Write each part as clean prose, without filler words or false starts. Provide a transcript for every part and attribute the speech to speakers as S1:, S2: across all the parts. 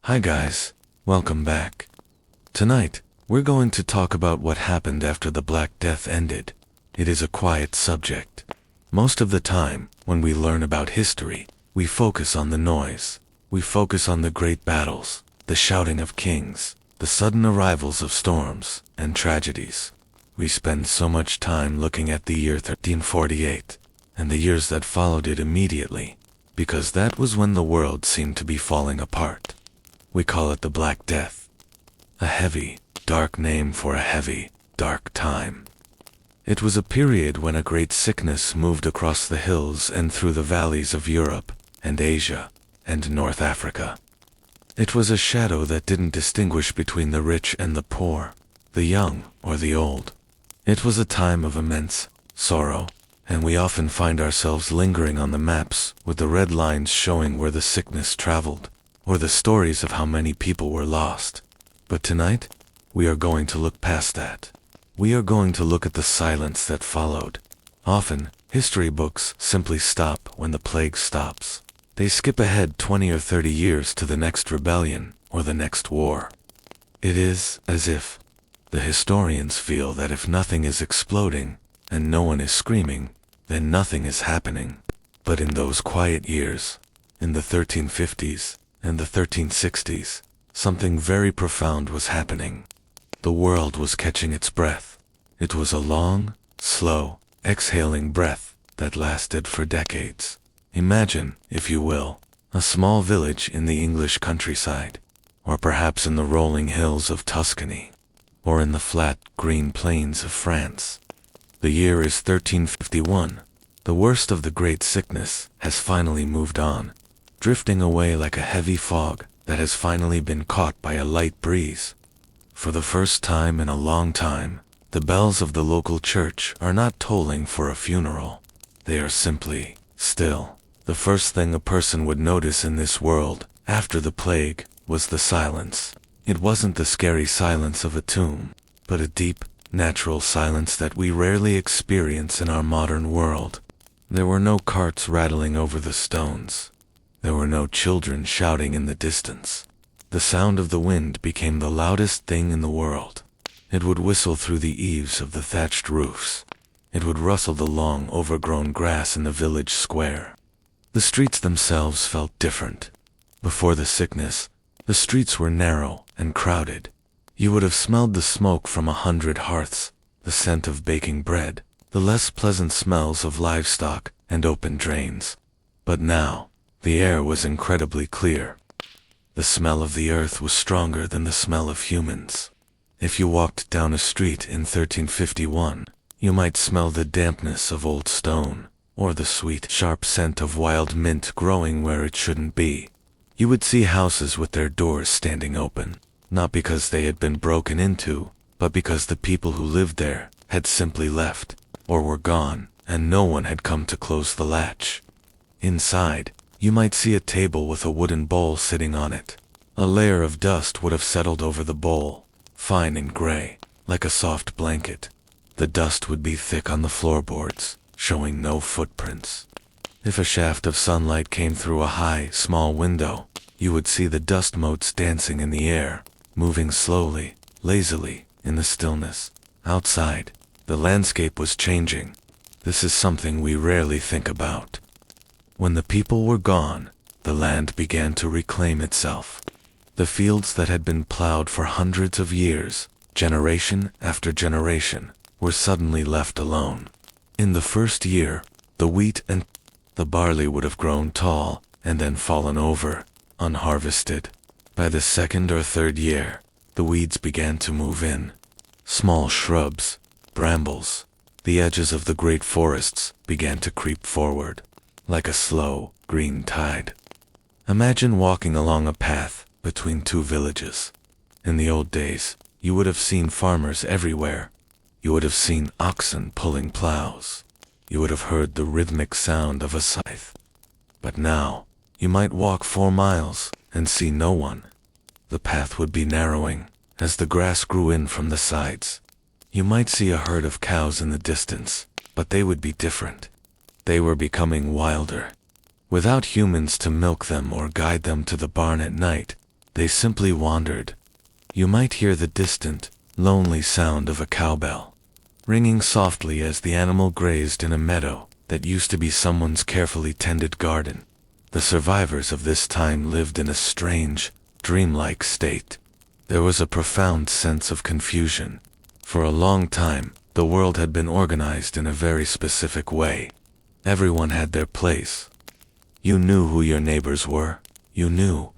S1: Hi guys, welcome back. Tonight, we're going to talk about what happened after the Black Death ended. It is a quiet subject. Most of the time, when we learn about history, we focus on the noise. We focus on the great battles, the shouting of kings, the sudden arrivals of storms and tragedies. We spend so much time looking at the year 1348 and the years that followed it immediately, because that was when the world seemed to be falling apart. We call it the Black Death. A heavy, dark name for a heavy, dark time. It was a period when a great sickness moved across the hills and through the valleys of Europe and Asia and North Africa. It was a shadow that didn't distinguish between the rich and the poor, the young or the old. It was a time of immense sorrow, and we often find ourselves lingering on the maps with the red lines showing where the sickness traveled, or the stories of how many people were lost. But tonight, we are going to look past that. We are going to look at the silence that followed. Often, history books simply stop when the plague stops. They skip ahead 20 or 30 years to the next rebellion or the next war. It is as if the historians feel that if nothing is exploding and no one is screaming, then nothing is happening. But in those quiet years, in the 1350s and the 1360s, something very profound was happening. The world was catching its breath. It was a long, slow, exhaling breath that lasted for decades. Imagine, if you will, a small village in the English countryside, or perhaps in the rolling hills of Tuscany, or in the flat, green plains of France. The year is 1351. The worst of the great sickness has finally moved on, drifting away like a heavy fog that has finally been caught by a light breeze. For the first time in a long time, the bells of the local church are not tolling for a funeral. They are simply still. The first thing a person would notice in this world, after the plague, was the silence. It wasn't the scary silence of a tomb, but a deep, natural silence that we rarely experience in our modern world. There were no carts rattling over the stones. There were no children shouting in the distance. The sound of the wind became the loudest thing in the world. It would whistle through the eaves of the thatched roofs. It would rustle the long, overgrown grass in the village square. The streets themselves felt different. Before the sickness, the streets were narrow and crowded. You would have smelled the smoke from 100 hearths, the scent of baking bread, the less pleasant smells of livestock and open drains. But now, the air was incredibly clear. The smell of the earth was stronger than the smell of humans. If you walked down a street in 1351, you might smell the dampness of old stone, or the sweet, sharp scent of wild mint growing where it shouldn't be. You would see houses with their doors standing open, not because they had been broken into, but because the people who lived there had simply left, or were gone, and no one had come to close the latch. Inside, you might see a table with a wooden bowl sitting on it. A layer of dust would have settled over the bowl, fine and gray, like a soft blanket. The dust would be thick on the floorboards, showing no footprints. If a shaft of sunlight came through a high, small window, you would see the dust motes dancing in the air, moving slowly, lazily, in the stillness. Outside, the landscape was changing. This is something we rarely think about. When the people were gone, the land began to reclaim itself. The fields that had been plowed for hundreds of years, generation after generation, were suddenly left alone. In the first year, the wheat and the barley would have grown tall and then fallen over, unharvested. By the second or third year, the weeds began to move in. Small shrubs, brambles, the edges of the great forests began to creep forward, like a slow, green tide. Imagine walking along a path between two villages. In the old days, you would have seen farmers everywhere. You would have seen oxen pulling plows. You would have heard the rhythmic sound of a scythe. But now, you might walk 4 miles and see no one. The path would be narrowing as the grass grew in from the sides. You might see a herd of cows in the distance, but they would be different. They were becoming wilder. Without humans to milk them or guide them to the barn at night, They simply wandered. You might hear the distant, lonely sound of a cowbell, ringing softly as the animal grazed in a meadow that used to be someone's carefully tended garden. The survivors of this time lived in a strange, dreamlike state. There was a profound sense of confusion. For a long time, the world had been organized in a very specific way. Everyone had their place. You knew who your neighbors were, you knew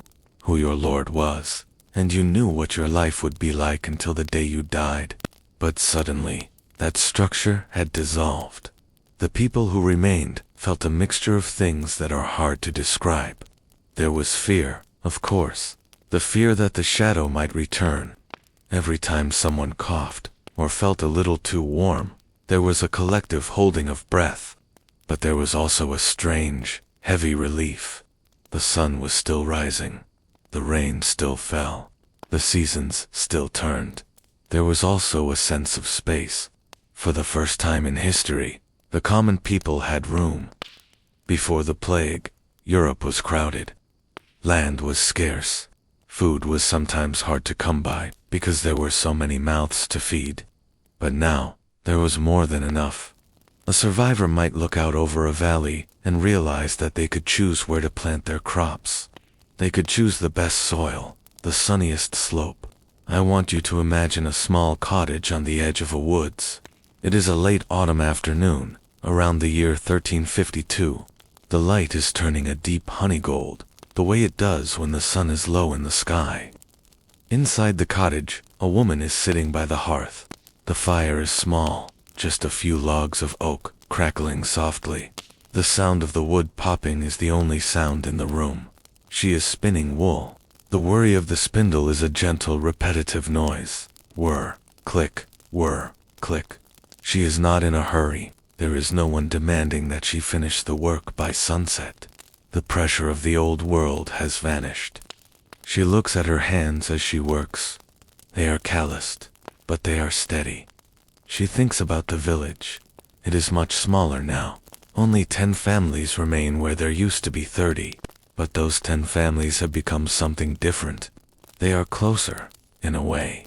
S1: who your Lord was, and you knew what your life would be like until the day you died. But suddenly, that structure had dissolved. The people who remained felt a mixture of things that are hard to describe. There was fear, of course, the fear that the shadow might return. Every time someone coughed, or felt a little too warm, there was a collective holding of breath. But there was also a strange, heavy relief. The sun was still rising. The rain still fell. The seasons still turned. There was also a sense of space. For the first time in history, the common people had room. Before the plague, Europe was crowded. Land was scarce. Food was sometimes hard to come by because there were so many mouths to feed. But now, there was more than enough. A survivor might look out over a valley and realize that they could choose where to plant their crops. They could choose the best soil, the sunniest slope. I want you to imagine a small cottage on the edge of a woods. It is a late autumn afternoon, around the year 1352. The light is turning a deep honey gold, the way it does when the sun is low in the sky. Inside the cottage, a woman is sitting by the hearth. The fire is small, just a few logs of oak, crackling softly. The sound of the wood popping is the only sound in the room. She is spinning wool. The worry of the spindle is a gentle, repetitive noise. Whir, click, whir, click. She is not in a hurry. There is no one demanding that she finish the work by sunset. The pressure of the old world has vanished. She looks at her hands as she works. They are calloused, but they are steady. She thinks about the village. It is much smaller now. Only 10 families remain where there used to be 30. But those 10 families have become something different. They are closer, in a way.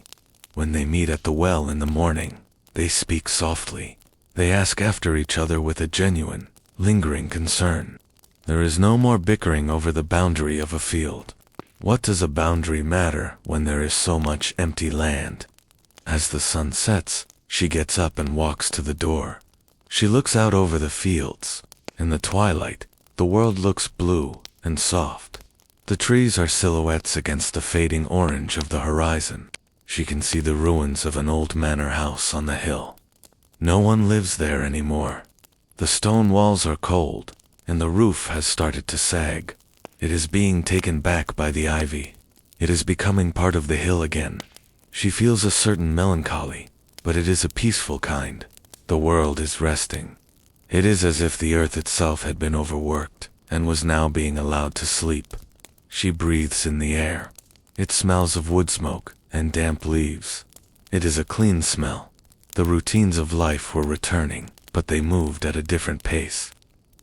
S1: When they meet at the well in the morning, they speak softly. They ask after each other with a genuine, lingering concern. There is no more bickering over the boundary of a field. What does a boundary matter when there is so much empty land? As the sun sets, she gets up and walks to the door. She looks out over the fields. In the twilight, the world looks blue and soft. The trees are silhouettes against the fading orange of the horizon. She can see the ruins of an old manor house on the hill. No one lives there anymore. The stone walls are cold, and the roof has started to sag. It is being taken back by the ivy. It is becoming part of the hill again. She feels a certain melancholy, but it is a peaceful kind. The world is resting. It is as if the earth itself had been overworked and was now being allowed to sleep. She breathes in the air. It smells of wood smoke and damp leaves. It is a clean smell. The routines of life were returning, but they moved at a different pace.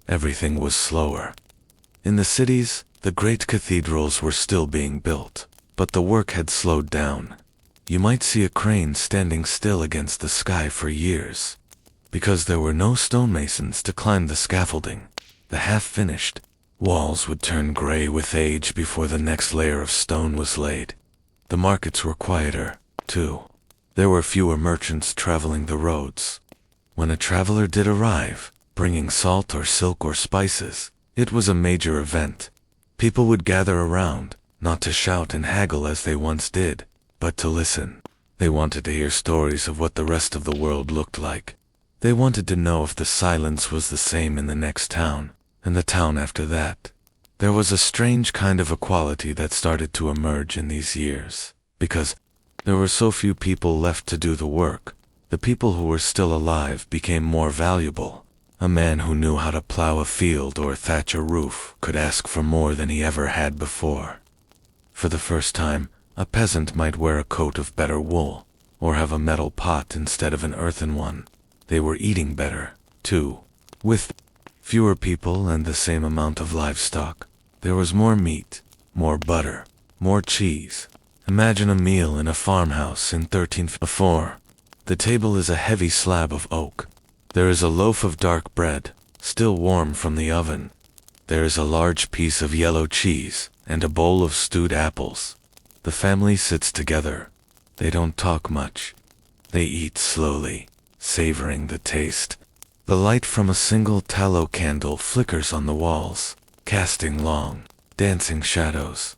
S1: Everything was slower. In the cities, the great cathedrals were still being built, but the work had slowed down. You might see a crane standing still against the sky for years, because there were no stonemasons to climb the scaffolding. The half-finished walls would turn gray with age before the next layer of stone was laid. The markets were quieter, too. There were fewer merchants traveling the roads. When a traveler did arrive, bringing salt or silk or spices, it was a major event. People would gather around, not to shout and haggle as they once did, but to listen. They wanted to hear stories of what the rest of the world looked like. They wanted to know if the silence was the same in the next town, and the town after that. There was a strange kind of equality that started to emerge in these years, because there were so few people left to do the work. The people who were still alive became more valuable. A man who knew how to plow a field or thatch a roof could ask for more than he ever had before. For the first time, a peasant might wear a coat of better wool, or have a metal pot instead of an earthen one. They were eating better, too. With fewer people and the same amount of livestock, there was more meat, more butter, More cheese. Imagine a meal in a farmhouse in 1304. The table is a heavy slab of oak. There is a loaf of dark bread, still warm from the oven. There is a large piece of yellow cheese and a bowl of stewed apples. The family sits together. They don't talk much. They eat slowly, savoring the taste. The light from a single tallow candle flickers on the walls, casting long, dancing shadows.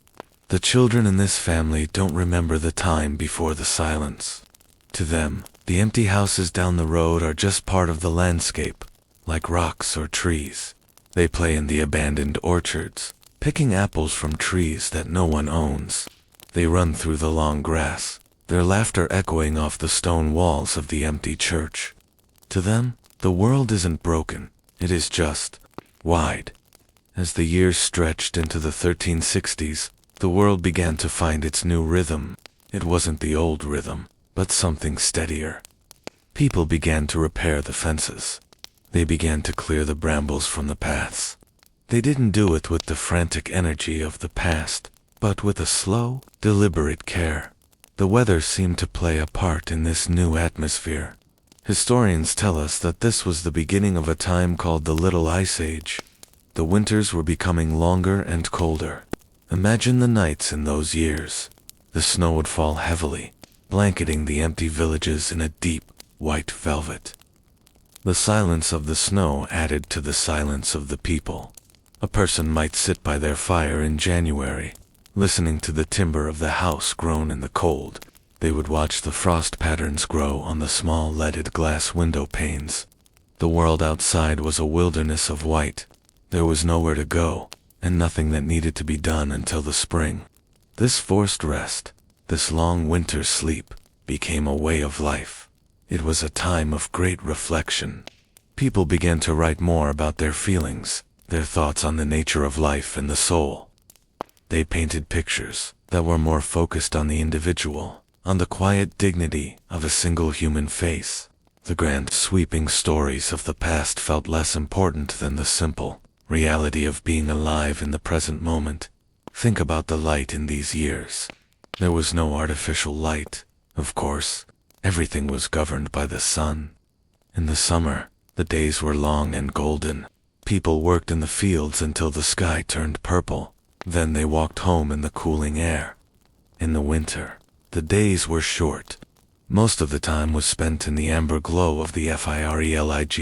S1: The children in this family don't remember the time before the silence. To them, the empty houses down the road are just part of the landscape, like rocks or trees. They play in the abandoned orchards, picking apples from trees that no one owns. They run through the long grass, their laughter echoing off the stone walls of the empty church. To them, the world isn't broken, it is just wide. As the years stretched into the 1360s, the world began to find its new rhythm. It wasn't the old rhythm, but something steadier. People began to repair the fences. They began to clear the brambles from the paths. They didn't do it with the frantic energy of the past, but with a slow, deliberate care. The weather seemed to play a part in this new atmosphere. Historians tell us that this was the beginning of a time called the Little Ice Age. The winters were becoming longer and colder. Imagine the nights in those years. The snow would fall heavily, blanketing the empty villages in a deep, white velvet. The silence of the snow added to the silence of the people. A person might sit by their fire in January, listening to the timber of the house groan in the cold. They would watch the frost patterns grow on the small leaded glass window panes. The world outside was a wilderness of white. There was nowhere to go, and nothing that needed to be done until the spring. This forced rest, this long winter sleep, became a way of life. It was a time of great reflection. People began to write more about their feelings, their thoughts on the nature of life and the soul. They painted pictures that were more focused on the individual, on the quiet dignity of a single human face. The grand sweeping stories of the past felt less important than the simple reality of being alive in the present moment. Think about the light in these years. There was no artificial light, of course. Everything was governed by the sun. In the summer, the days were long and golden. People worked in the fields until the sky turned purple. Then they walked home in the cooling air. In the winter, the days were short. Most of the time was spent in the amber glow of the firelight.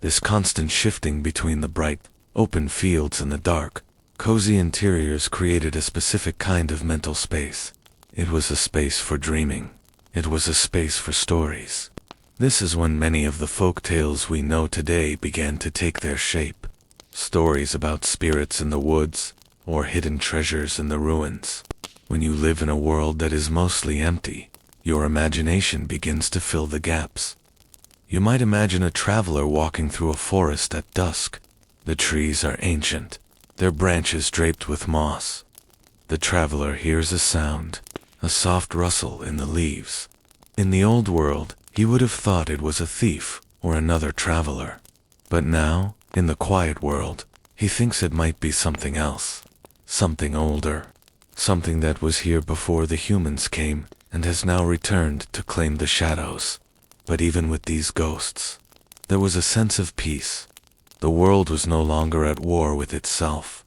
S1: This constant shifting between the bright, open fields and the dark, cozy interiors created a specific kind of mental space. It was a space for dreaming. It was a space for stories. This is when many of the folk tales we know today began to take their shape. Stories about spirits in the woods, or hidden treasures in the ruins. When you live in a world that is mostly empty, your imagination begins to fill the gaps. You might imagine a traveler walking through a forest at dusk. The trees are ancient, their branches draped with moss. The traveler hears a sound, a soft rustle in the leaves. In the old world, he would have thought it was a thief or another traveler. But now, in the quiet world, he thinks it might be something else. Something older. Something that was here before the humans came and has now returned to claim the shadows. But even with these ghosts, there was a sense of peace. The world was no longer at war with itself.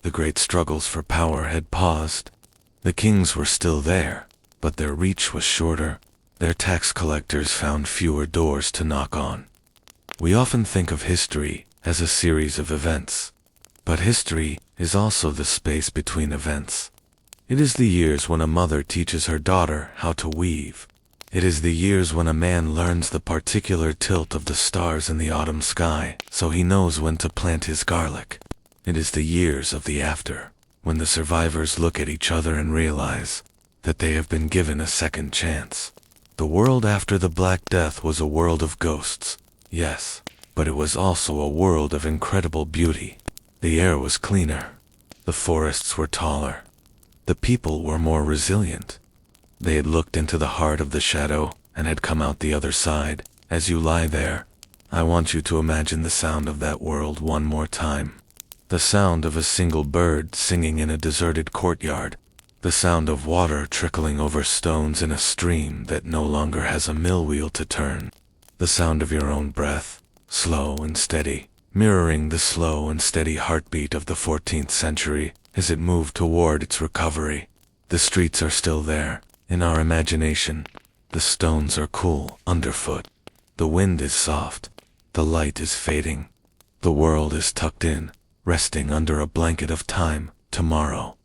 S1: The great struggles for power had paused. The kings were still there, but their reach was shorter. Their tax collectors found fewer doors to knock on. We often think of history as a series of events, but history is also the space between events. It is the years when a mother teaches her daughter how to weave. It is the years when a man learns the particular tilt of the stars in the autumn sky, so he knows when to plant his garlic. It is the years of the after, when the survivors look at each other and realize that they have been given a second chance. The world after the Black Death was a world of ghosts, yes, but it was also a world of incredible beauty. The air was cleaner. The forests were taller. The people were more resilient. They had looked into the heart of the shadow and had come out the other side. As you lie there, I want you to imagine the sound of that world one more time. The sound of a single bird singing in a deserted courtyard. The sound of water trickling over stones in a stream that no longer has a mill wheel to turn. The sound of your own breath, slow and steady, mirroring the slow and steady heartbeat of the 14th century as it moved toward its recovery. The streets are still there, in our imagination. The stones are cool underfoot. The wind is soft. The light is fading. The world is tucked in, resting under a blanket of time. Tomorrow,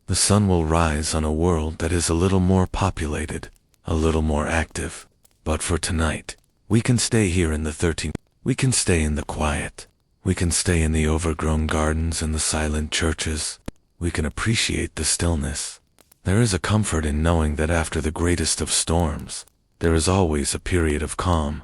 S1: the sun will rise on a world that is a little more populated, a little more active. But for tonight, we can stay here in the 13th. We can stay in the quiet. We can stay in the overgrown gardens and the silent churches. We can appreciate the stillness. There is a comfort in knowing that after the greatest of storms, there is always a period of calm.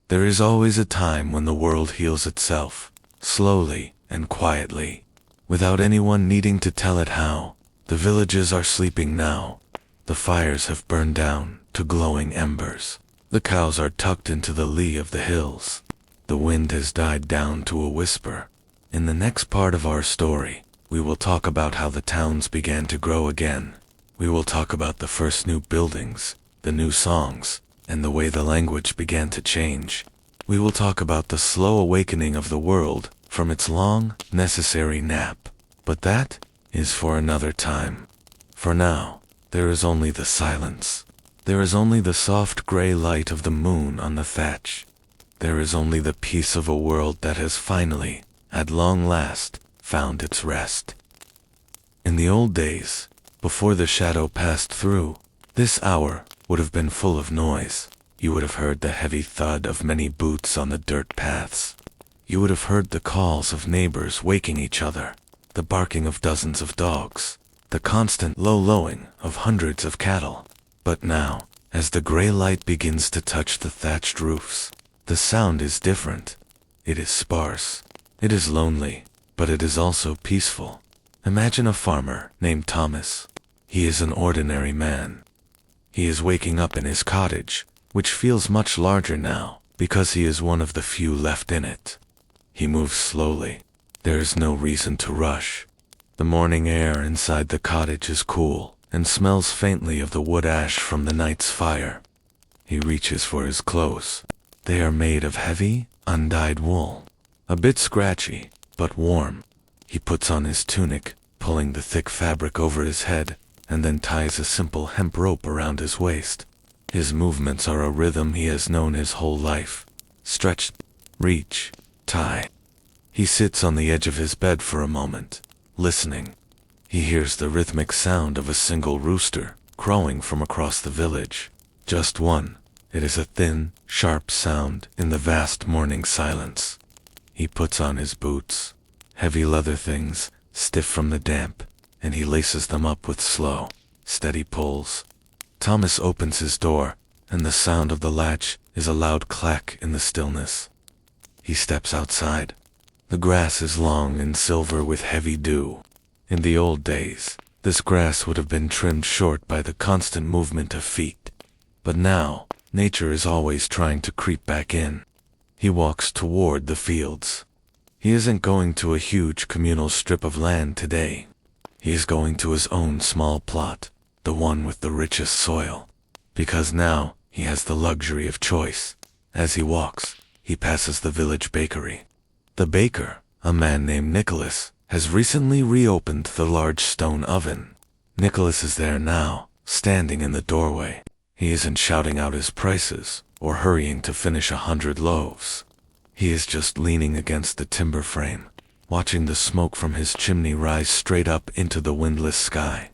S1: There is always a time when the world heals itself, slowly and quietly, without anyone needing to tell it how. The villages are sleeping now. The fires have burned down to glowing embers. The cows are tucked into the lee of the hills. The wind has died down to a whisper. In the next part of our story, we will talk about how the towns began to grow again. We will talk about the first new buildings, the new songs, and the way the language began to change. We will talk about the slow awakening of the world from its long, necessary nap. But that is for another time. For now, there is only the silence. There is only the soft gray light of the moon on the thatch. There is only the peace of a world that has finally, at long last, found its rest. In the old days, before the shadow passed through, this hour would have been full of noise. You would have heard the heavy thud of many boots on the dirt paths. You would have heard the calls of neighbors waking each other, the barking of dozens of dogs, the constant low lowing of hundreds of cattle. But now, as the gray light begins to touch the thatched roofs, the sound is different. It is sparse. It is lonely, but it is also peaceful. Imagine a farmer named Thomas. He is an ordinary man. He is waking up in his cottage, which feels much larger now, because he is one of the few left in it. He moves slowly. There is no reason to rush. The morning air inside the cottage is cool and smells faintly of the wood ash from the night's fire. He reaches for his clothes. They are made of heavy, undyed wool, a bit scratchy, but warm. He puts on his tunic, pulling the thick fabric over his head, and then ties a simple hemp rope around his waist. His movements are a rhythm he has known his whole life. Stretch, reach, tie. He sits on the edge of his bed for a moment, listening. He hears the rhythmic sound of a single rooster crowing from across the village. Just one. It is a thin, sharp sound in the vast morning silence. He puts on his boots, heavy leather things, stiff from the damp, and he laces them up with slow, steady pulls. Thomas opens his door, and the sound of the latch is a loud clack in the stillness. He steps outside. The grass is long and silver with heavy dew. In the old days, this grass would have been trimmed short by the constant movement of feet. But now, nature is always trying to creep back in. He walks toward the fields. He isn't going to a huge communal strip of land today. He is going to his own small plot, the one with the richest soil. Because now, he has the luxury of choice. As he walks, he passes the village bakery. The baker, a man named Nicholas, has recently reopened the large stone oven. Nicholas is there now, standing in the doorway. He isn't shouting out his prices, or hurrying to finish 100 loaves. He is just leaning against the timber frame, watching the smoke from his chimney rise straight up into the windless sky.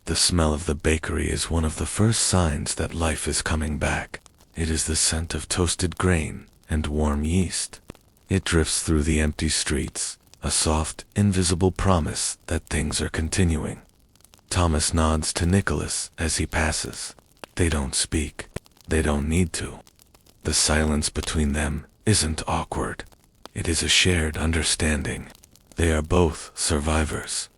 S1: The smell of the bakery is one of the first signs that life is coming back. It is the scent of toasted grain and warm yeast. It drifts through the empty streets, a soft, invisible promise that things are continuing. Thomas nods to Nicholas as he passes. They don't speak. They don't need to. The silence between them isn't awkward. It is a shared understanding. They are both survivors,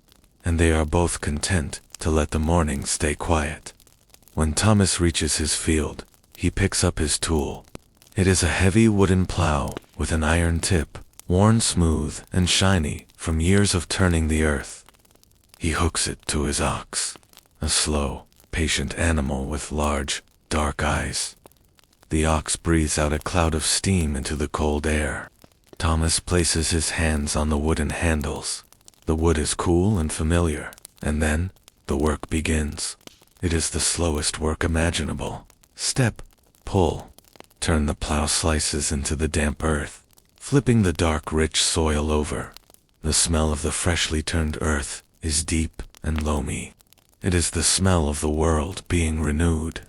S1: and they are both content to let the morning stay quiet. When Thomas reaches his field, he picks up his tool. It is a heavy wooden plow with an iron tip, worn smooth and shiny from years of turning the earth. He hooks it to his ox, a slow, patient animal with large, dark eyes. The ox breathes out a cloud of steam into the cold air. Thomas places his hands on the wooden handles. The wood is cool and familiar, and then the work begins. It is the slowest work imaginable. Step, pull, turn the plow slices into the damp earth, flipping the dark, rich soil over. The smell of the freshly turned earth is deep and loamy. It is the smell of the world being renewed.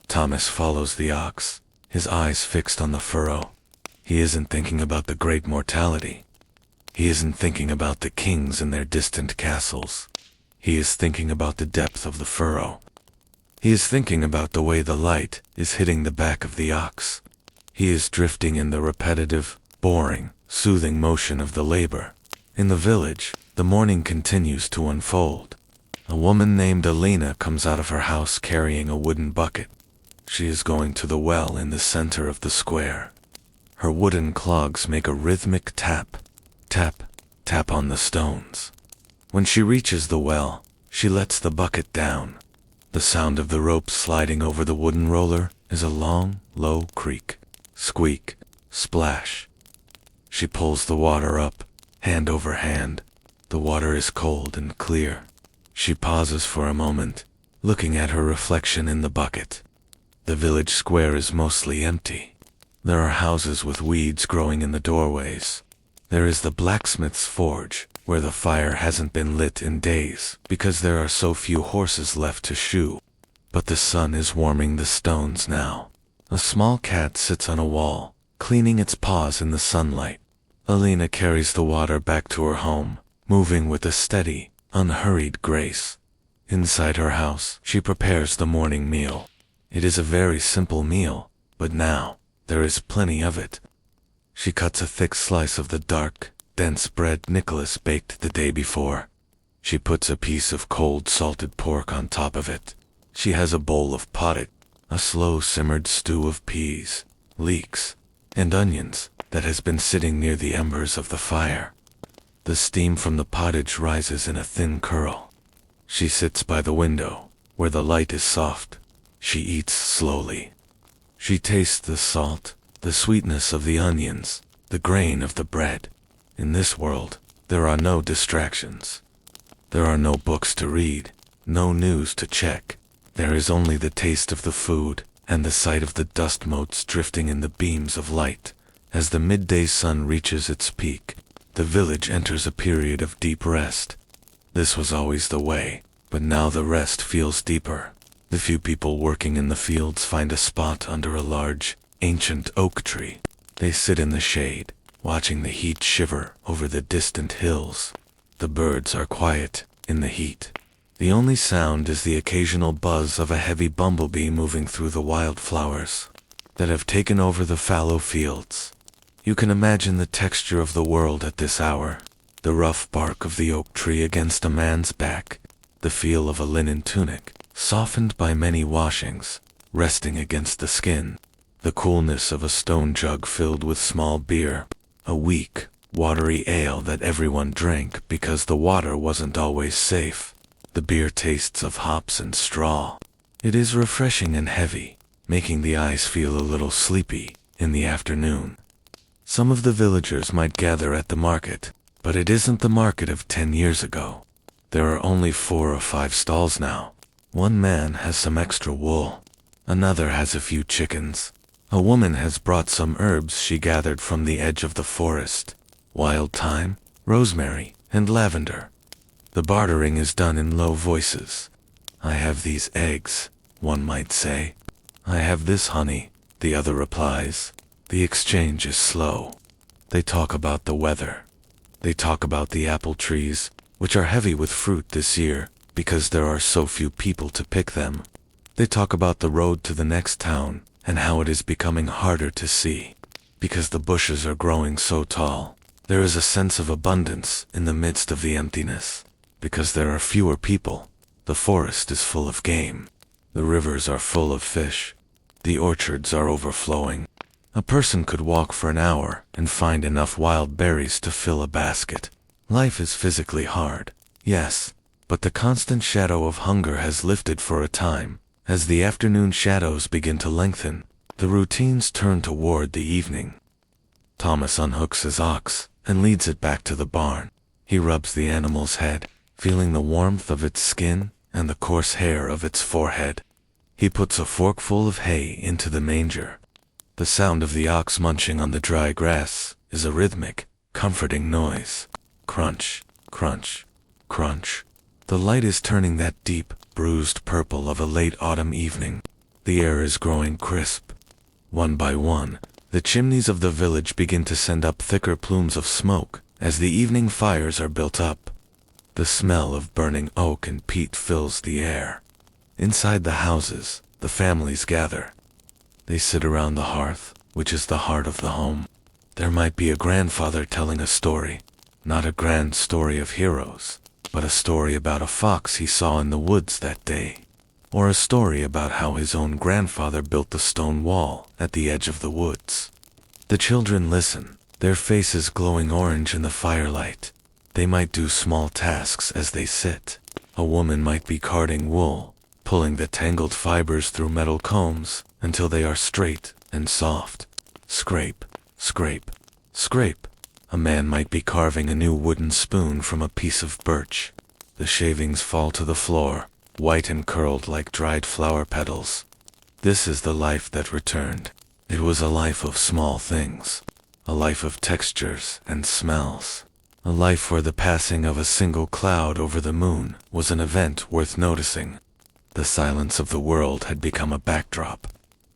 S1: Thomas follows the ox, his eyes fixed on the furrow. He isn't thinking about the great mortality. He isn't thinking about the kings and their distant castles. He is thinking about the depth of the furrow. He is thinking about the way the light is hitting the back of the ox. He is drifting in the repetitive, boring, soothing motion of the labor. In the village, the morning continues to unfold. A woman named Elena comes out of her house carrying a wooden bucket. She is going to the well in the center of the square. Her wooden clogs make a rhythmic tap, tap, tap on the stones. When she reaches the well, she lets the bucket down. The sound of the rope sliding over the wooden roller is a long, low creak, squeak, splash. She pulls the water up, hand over hand. The water is cold and clear. She pauses for a moment, looking at her reflection in the bucket. The village square is mostly empty. There are houses with weeds growing in the doorways. There is the blacksmith's forge, where the fire hasn't been lit in days because there are so few horses left to shoe. But the sun is warming the stones now. A small cat sits on a wall, cleaning its paws in the sunlight. Elena carries the water back to her home, moving with a steady, unhurried grace. Inside her house, she prepares the morning meal. It is a very simple meal, but now, there is plenty of it. She cuts a thick slice of the dark, dense bread Nicholas baked the day before. She puts a piece of cold salted pork on top of it. She has a bowl of pottage, a slow simmered stew of peas, leeks, and onions that has been sitting near the embers of the fire. The steam from the pottage rises in a thin curl. She sits by the window, where the light is soft. She eats slowly. She tastes the salt, the sweetness of the onions, the grain of the bread. In this world, there are no distractions. There are no books to read, no news to check. There is only the taste of the food and the sight of the dust motes drifting in the beams of light. As the midday sun reaches its peak, the village enters a period of deep rest. This was always the way, but now the rest feels deeper. The few people working in the fields find a spot under a large, ancient oak tree. They sit in the shade, watching the heat shiver over the distant hills. The birds are quiet in the heat. The only sound is the occasional buzz of a heavy bumblebee moving through the wildflowers that have taken over the fallow fields. You can imagine the texture of the world at this hour. The rough bark of the oak tree against a man's back, the feel of a linen tunic, softened by many washings, resting against the skin, the coolness of a stone jug filled with small beer, a weak, watery ale that everyone drank because the water wasn't always safe. The beer tastes of hops and straw. It is refreshing and heavy, making the eyes feel a little sleepy in the afternoon. Some of the villagers might gather at the market, but it isn't the market of 10 years ago. There are only 4 or 5 stalls now. One man has some extra wool. Another has a few chickens. A woman has brought some herbs she gathered from the edge of the forest. Wild thyme, rosemary, and lavender. The bartering is done in low voices. I have these eggs, one might say. I have this honey, the other replies. The exchange is slow. They talk about the weather. They talk about the apple trees, which are heavy with fruit this year because there are so few people to pick them. They talk about the road to the next town and how it is becoming harder to see because the bushes are growing so tall. There is a sense of abundance in the midst of the emptiness. Because there are fewer people, the forest is full of game. The rivers are full of fish. The orchards are overflowing. A person could walk for an hour and find enough wild berries to fill a basket. Life is physically hard, yes, but the constant shadow of hunger has lifted for a time. As the afternoon shadows begin to lengthen, the routines turn toward the evening. Thomas unhooks his ox and leads it back to the barn. He rubs the animal's head, feeling the warmth of its skin and the coarse hair of its forehead. He puts a forkful of hay into the manger. The sound of the ox munching on the dry grass is a rhythmic, comforting noise. Crunch, crunch, crunch. The light is turning that deep, bruised purple of a late autumn evening. The air is growing crisp. One by one, the chimneys of the village begin to send up thicker plumes of smoke as the evening fires are built up. The smell of burning oak and peat fills the air. Inside the houses, the families gather. They sit around the hearth, which is the heart of the home. There might be a grandfather telling a story, not a grand story of heroes, but a story about a fox he saw in the woods that day, or a story about how his own grandfather built the stone wall at the edge of the woods. The children listen, their faces glowing orange in the firelight. They might do small tasks as they sit. A woman might be carding wool, pulling the tangled fibers through metal combs until they are straight and soft. Scrape, scrape, scrape. A man might be carving a new wooden spoon from a piece of birch. The shavings fall to the floor, white and curled like dried flower petals. This is the life that returned. It was a life of small things, a life of textures and smells, a life where the passing of a single cloud over the moon was an event worth noticing. The silence of the world had become a backdrop,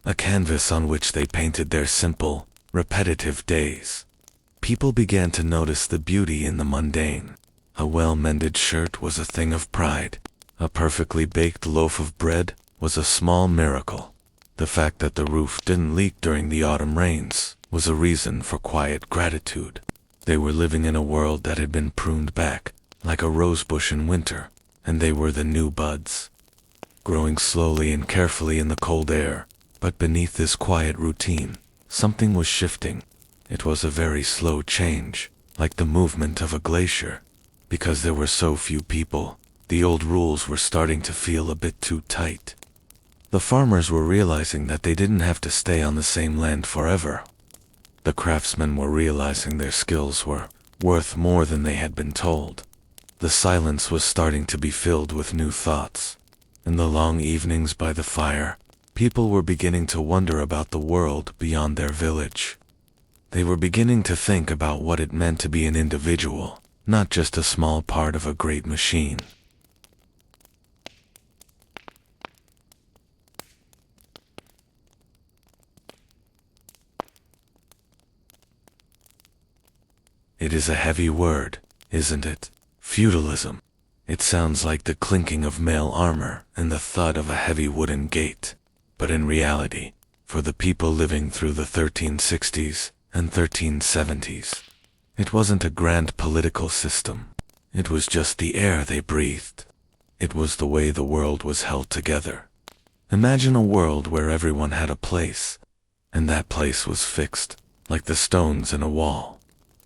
S1: a canvas on which they painted their simple, repetitive days. People began to notice the beauty in the mundane. A well-mended shirt was a thing of pride. A perfectly baked loaf of bread was a small miracle. The fact that the roof didn't leak during the autumn rains was a reason for quiet gratitude. They were living in a world that had been pruned back, like a rosebush in winter, and they were the new buds, growing slowly and carefully in the cold air. But beneath this quiet routine, something was shifting. It was a very slow change, like the movement of a glacier. Because there were so few people, the old rules were starting to feel a bit too tight. The farmers were realizing that they didn't have to stay on the same land forever. The craftsmen were realizing their skills were worth more than they had been told. The silence was starting to be filled with new thoughts. In the long evenings by the fire, people were beginning to wonder about the world beyond their village. They were beginning to think about what it meant to be an individual, not just a small part of a great machine. It is a heavy word, isn't it? Feudalism. It sounds like the clinking of mail armor and the thud of a heavy wooden gate. But in reality, for the people living through the 1360s and 1370s, it wasn't a grand political system. It was just the air they breathed. It was the way the world was held together. Imagine a world where everyone had a place, and that place was fixed, like the stones in a wall.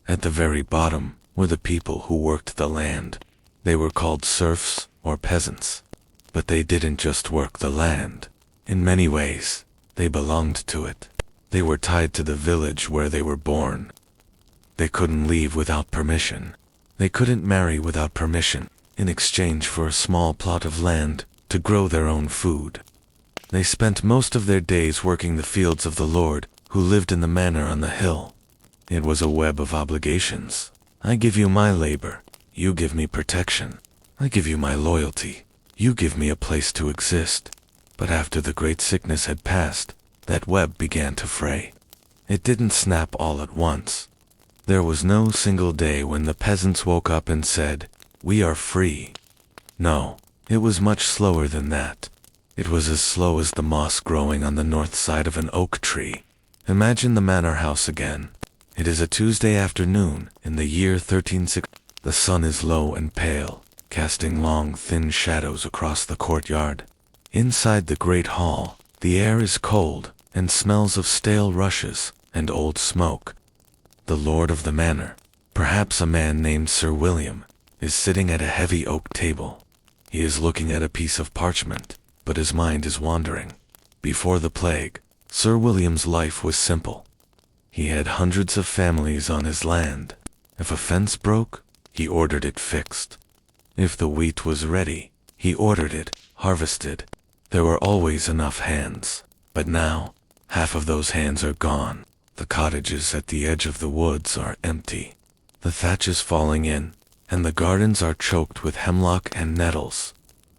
S1: At the very bottom were the people who worked the land. They were called serfs or peasants. But they didn't just work the land. In many ways, they belonged to it. They were tied to the village where they were born. They couldn't leave without permission. They couldn't marry without permission, in exchange for a small plot of land to grow their own food. They spent most of their days working the fields of the Lord, who lived in the manor on the hill. It was a web of obligations. I give you my labor, you give me protection. I give you my loyalty, you give me a place to exist. But after the great sickness had passed, that web began to fray. It didn't snap all at once. There was no single day when the peasants woke up and said, "We are free." No, it was much slower than that. It was as slow as the moss growing on the north side of an oak tree. Imagine the manor house again. It is a Tuesday afternoon in the year 1360. The sun is low and pale, casting long, thin shadows across the courtyard. Inside the great hall, the air is cold and smells of stale rushes and old smoke. The lord of the manor, Perhaps a man named Sir William is sitting at a heavy oak table. He is looking at a piece of parchment, but his mind is wandering. Before the plague, Sir William's life was simple. He had hundreds of families on his land. If a fence broke, he ordered it fixed. If the wheat was ready, he ordered it harvested. There were always enough hands. But now, half of those hands are gone. The cottages at the edge of the woods are empty. The thatch is falling in, and the gardens are choked with hemlock and nettles.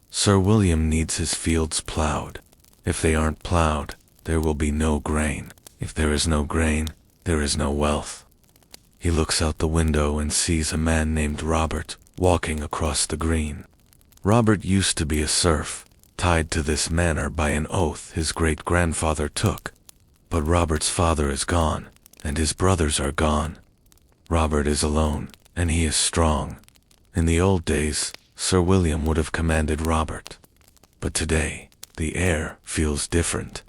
S1: Sir William needs his fields plowed. If they aren't plowed, there will be no grain. If there is no grain, there is no wealth. He looks out the window and sees a man named Robert walking across the green. Robert used to be a serf, tied to this manor by an oath his great-grandfather took. But Robert's father is gone, and his brothers are gone. Robert is alone, and he is strong. In the old days, Sir William would have commanded Robert. But today, the air feels different.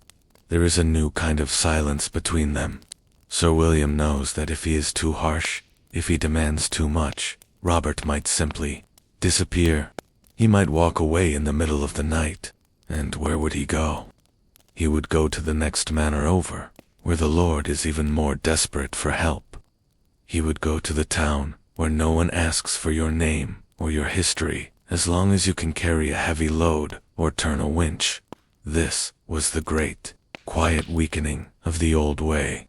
S1: There is a new kind of silence between them. Sir William knows that if he is too harsh, if he demands too much, Robert might simply disappear. He might walk away in the middle of the night. And where would he go? He would go to the next manor over, where the Lord is even more desperate for help. He would go to the town where no one asks for your name or your history, as long as you can carry a heavy load or turn a winch. This was the great, quiet weakening of the old way.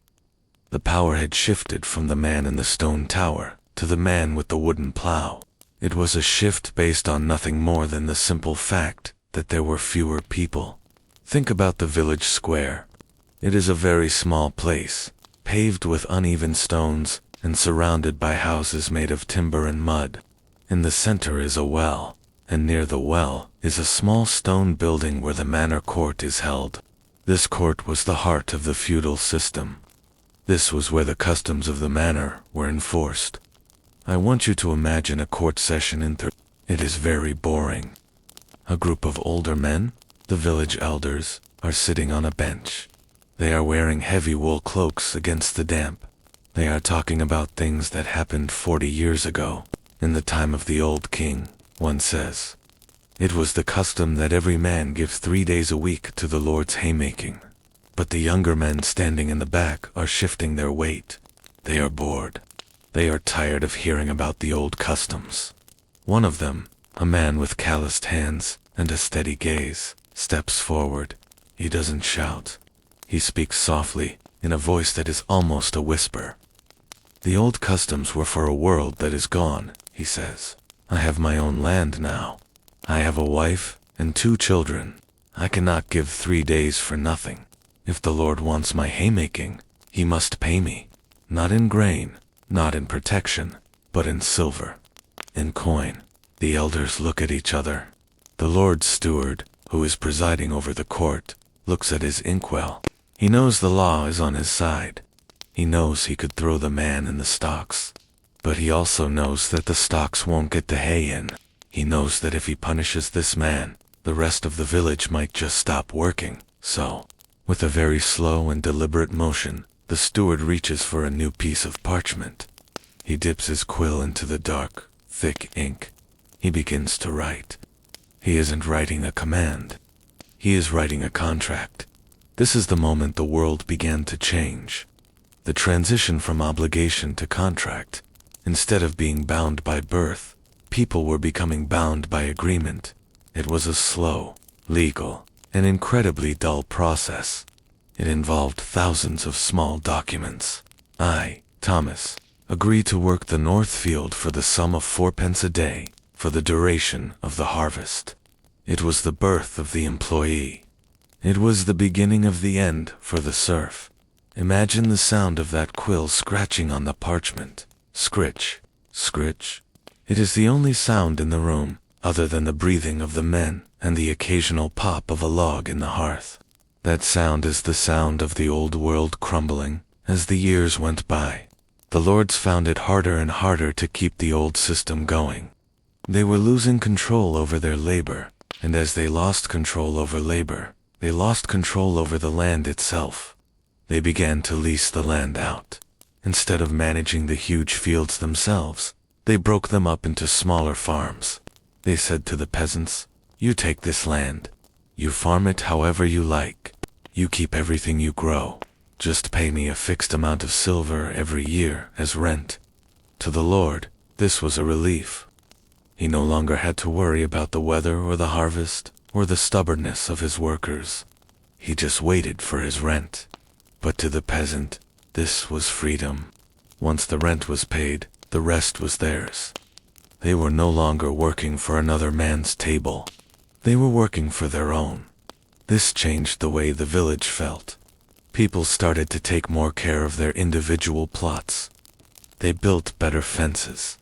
S1: The power had shifted from the man in the stone tower to the man with the wooden plow. It was a shift based on nothing more than the simple fact that there were fewer people. Think about the village square. It is a very small place, paved with uneven stones and surrounded by houses made of timber and mud. In the center is a well, and near the well is a small stone building where the manor court is held. This court was the heart of the feudal system. This was where the customs of the manor were enforced. I want you to imagine a court session It is very boring. A group of older men, the village elders, are sitting on a bench. They are wearing heavy wool cloaks against the damp. They are talking about things that happened 40 years ago, in the time of the old king, one says. It was the custom that every man give 3 days a week to the Lord's haymaking. But the younger men standing in the back are shifting their weight. They are bored. They are tired of hearing about the old customs. One of them, a man with calloused hands and a steady gaze, steps forward. He doesn't shout. He speaks softly, in a voice that is almost a whisper. The old customs were for a world that is gone, he says. I have my own land now. I have a wife and 2 children. I cannot give 3 days for nothing. If the Lord wants my haymaking, he must pay me. Not in grain, not in protection, but in silver, in coin. The elders look at each other. The Lord's steward, who is presiding over the court, looks at his inkwell. He knows the law is on his side. He knows he could throw the man in the stocks. But he also knows that the stocks won't get the hay in. He knows that if he punishes this man, the rest of the village might just stop working. So, with a very slow and deliberate motion, the steward reaches for a new piece of parchment. He dips his quill into the dark, thick ink. He begins to write. He isn't writing a command. He is writing a contract. This is the moment the world began to change. The transition from obligation to contract. Instead of being bound by birth, people were becoming bound by agreement. It was a slow, legal, and incredibly dull process. It involved thousands of small documents. I, Thomas, agree to work the north field for the sum of 4 pence a day, for the duration of the harvest. It was the birth of the employee. It was the beginning of the end for the serf. Imagine the sound of that quill scratching on the parchment. Scritch, scritch. It is the only sound in the room, other than the breathing of the men and the occasional pop of a log in the hearth. That sound is the sound of the old world crumbling. As the years went by, the lords found it harder and harder to keep the old system going. They were losing control over their labor, and as they lost control over labor, they lost control over the land itself. They began to lease the land out. Instead of managing the huge fields themselves, they broke them up into smaller farms. They said to the peasants, "You take this land. You farm it however you like. You keep everything you grow. Just pay me a fixed amount of silver every year as rent." To the Lord, this was a relief. He no longer had to worry about the weather or the harvest or the stubbornness of his workers. He just waited for his rent. But to the peasant, this was freedom. Once the rent was paid, the rest was theirs. They were no longer working for another man's table. They were working for their own. This changed the way the village felt. People started to take more care of their individual plots. They built better fences.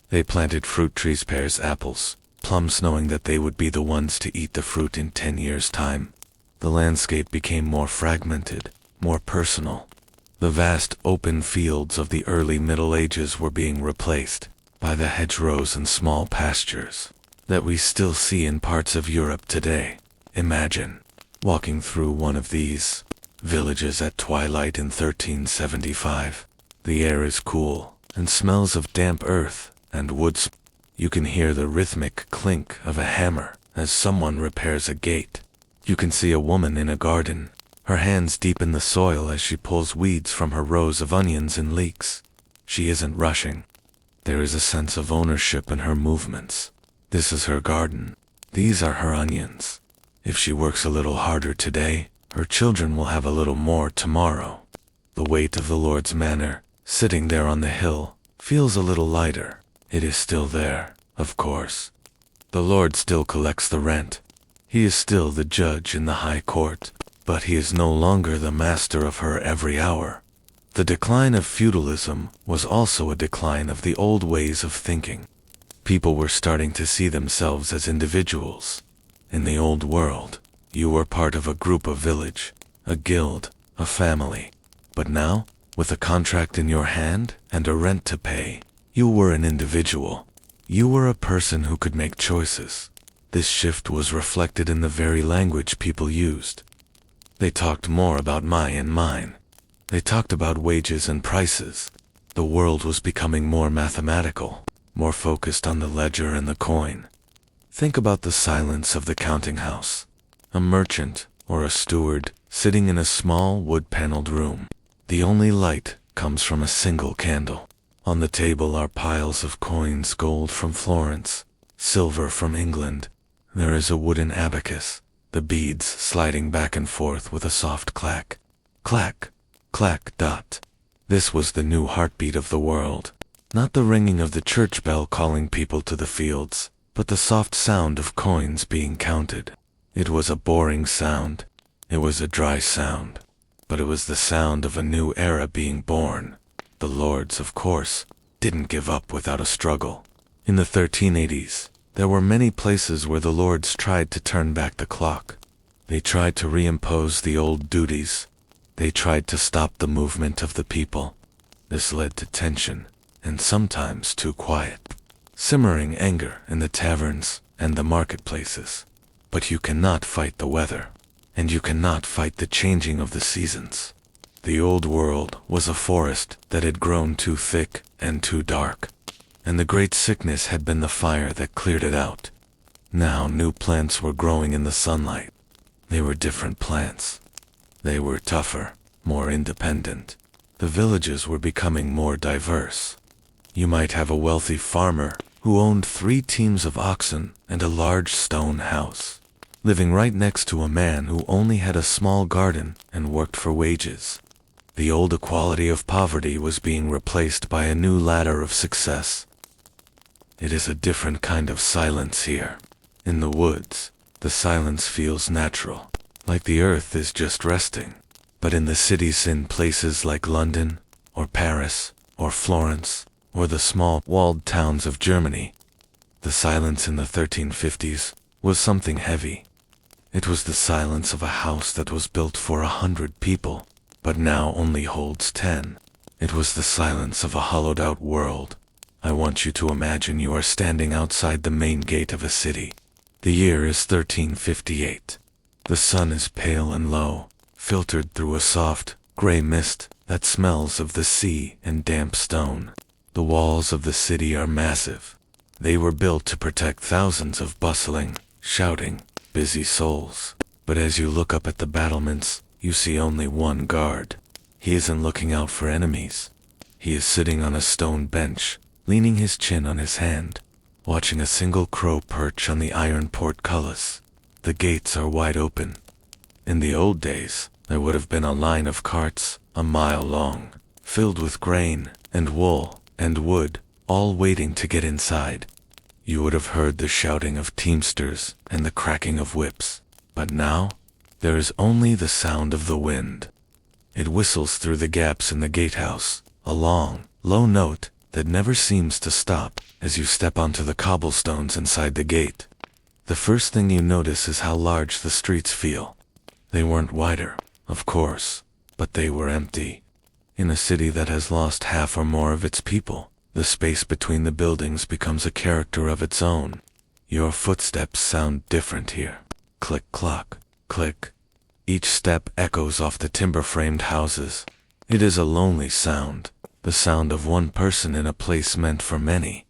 S1: They planted fruit trees, pears, apples, plums, knowing that they would be the ones to eat the fruit in 10 years' time. The landscape became more fragmented, more personal. The vast open fields of the early Middle Ages were being replaced by the hedgerows and small pastures that we still see in parts of Europe today. Imagine walking through one of these villages at twilight in 1375. The air is cool and smells of damp earth and woods. You can hear the rhythmic clink of a hammer as someone repairs a gate. You can see a woman in a garden, her hands deep in the soil as she pulls weeds from her rows of onions and leeks. She isn't rushing. There is a sense of ownership in her movements. This is her garden. These are her onions. If she works a little harder today, her children will have a little more tomorrow. The weight of the Lord's manor, sitting there on the hill, feels a little lighter. It is still there, of course. The Lord still collects the rent. He is still the judge in the high court, but he is no longer the master of her every hour. The decline of feudalism was also a decline of the old ways of thinking. People were starting to see themselves as individuals. In the old world, you were part of a group, a village, a guild, a family. But now, with a contract in your hand and a rent to pay, you were an individual. You were a person who could make choices. This shift was reflected in the very language people used. They talked more about my and mine. They talked about wages and prices. The world was becoming more mathematical, more focused on the ledger and the coin. Think about the silence of the counting house. A merchant or a steward sitting in a small wood-paneled room. The only light comes from a single candle. On the table are piles of coins, gold from Florence, silver from England. There is a wooden abacus, the beads sliding back and forth with a soft clack. Clack, clack, dot. This was the new heartbeat of the world. Not the ringing of the church bell calling people to the fields, but the soft sound of coins being counted. It was a boring sound. It was a dry sound. But it was the sound of a new era being born. The lords, of course, didn't give up without a struggle. In the 1380s, there were many places where the lords tried to turn back the clock. They tried to reimpose the old duties. They tried to stop the movement of the people. This led to tension, and sometimes to quiet, simmering anger in the taverns and the marketplaces. But you cannot fight the weather, and you cannot fight the changing of the seasons. The old world was a forest that had grown too thick and too dark, and the great sickness had been the fire that cleared it out. Now new plants were growing in the sunlight. They were different plants. They were tougher, more independent. The villages were becoming more diverse. You might have a wealthy farmer who owned 3 teams of oxen and a large stone house, living right next to a man who only had a small garden and worked for wages. The old equality of poverty was being replaced by a new ladder of success. It is a different kind of silence here. In the woods, the silence feels natural, like the earth is just resting. But in the cities, in places like London, or Paris, or Florence, or the small walled towns of Germany, the silence in the 1350s was something heavy. It was the silence of a house that was built for 100 people, but now only holds 10. It was the silence of a hollowed-out world. I want you to imagine you are standing outside the main gate of a city. The year is 1358. The sun is pale and low, filtered through a soft, gray mist that smells of the sea and damp stone. The walls of the city are massive. They were built to protect thousands of bustling, shouting, busy souls. But as you look up at the battlements, you see only one guard. He isn't looking out for enemies. He is sitting on a stone bench, leaning his chin on his hand, watching a single crow perch on the iron portcullis. The gates are wide open. In the old days, there would have been a line of carts, a mile long, filled with grain and wool and wood, all waiting to get inside. You would have heard the shouting of teamsters and the cracking of whips. But now, there is only the sound of the wind. It whistles through the gaps in the gatehouse, a long, low note that never seems to stop as you step onto the cobblestones inside the gate. The first thing you notice is how large the streets feel. They weren't wider, of course, but they were empty. In a city that has lost half or more of its people, the space between the buildings becomes a character of its own. Your footsteps sound different here. Click-clock, click. Each step echoes off the timber-framed houses. It is a lonely sound, the sound of one person in a place meant for many.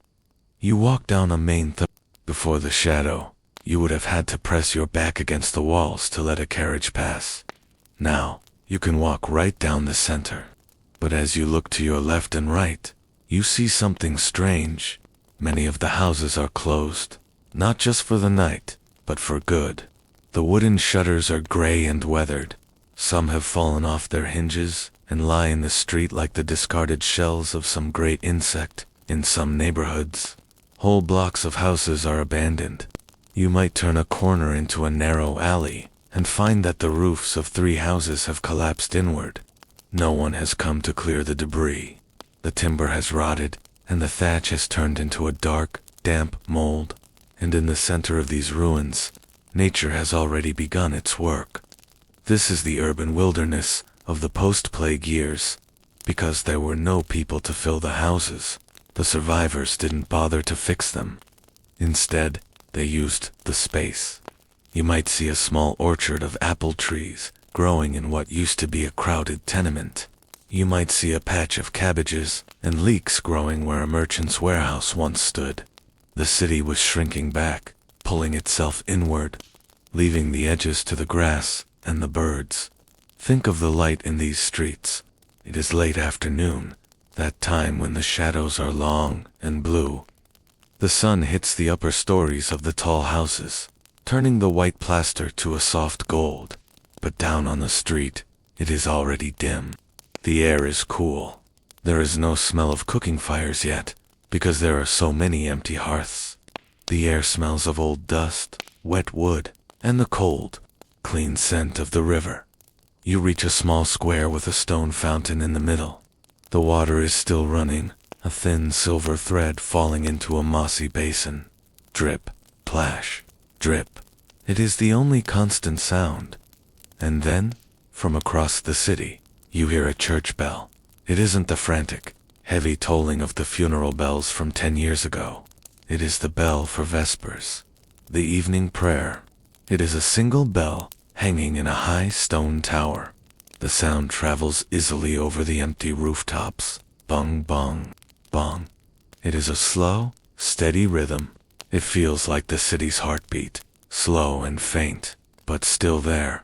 S1: You walk down a main thoroughfare. Before the shadow, you would have had to press your back against the walls to let a carriage pass. Now, you can walk right down the center. But as you look to your left and right, you see something strange. Many of the houses are closed, not just for the night, but for good. The wooden shutters are gray and weathered. Some have fallen off their hinges and lie in the street like the discarded shells of some great insect. In some neighborhoods, whole blocks of houses are abandoned. You might turn a corner into a narrow alley and find that the roofs of 3 houses have collapsed inward. No one has come to clear the debris. The timber has rotted, and the thatch has turned into a dark, damp mold. And in the center of these ruins, nature has already begun its work. This is the urban wilderness of the post-plague years. Because there were no people to fill the houses, the survivors didn't bother to fix them. Instead, they used the space. You might see a small orchard of apple trees growing in what used to be a crowded tenement. You might see a patch of cabbages and leeks growing where a merchant's warehouse once stood. The city was shrinking back, pulling itself inward, leaving the edges to the grass and the birds. Think of the light in these streets. It is late afternoon, that time when the shadows are long and blue. The sun hits the upper stories of the tall houses, turning the white plaster to a soft gold. But down on the street, it is already dim. The air is cool. There is no smell of cooking fires yet, because there are so many empty hearths. The air smells of old dust, wet wood, and the cold, clean scent of the river. You reach a small square with a stone fountain in the middle. The water is still running, a thin silver thread falling into a mossy basin. Drip, plash, drip. It is the only constant sound. And then, from across the city, you hear a church bell. It isn't the frantic, heavy tolling of the funeral bells from 10 years ago. It is the bell for Vespers, the evening prayer. It is a single bell hanging in a high stone tower. The sound travels easily over the empty rooftops. Bong, bong, bong. It is a slow, steady rhythm. It feels like the city's heartbeat, slow and faint, but still there.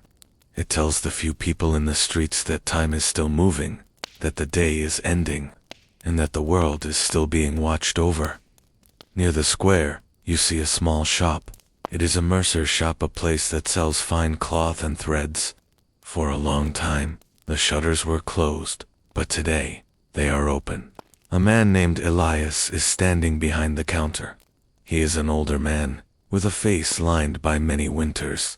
S1: It tells the few people in the streets that time is still moving, that the day is ending, and that the world is still being watched over. Near the square, you see a small shop. It is a mercer's shop, a place that sells fine cloth and threads. For a long time, the shutters were closed, but today, they are open. A man named Elias is standing behind the counter. He is an older man, with a face lined by many winters.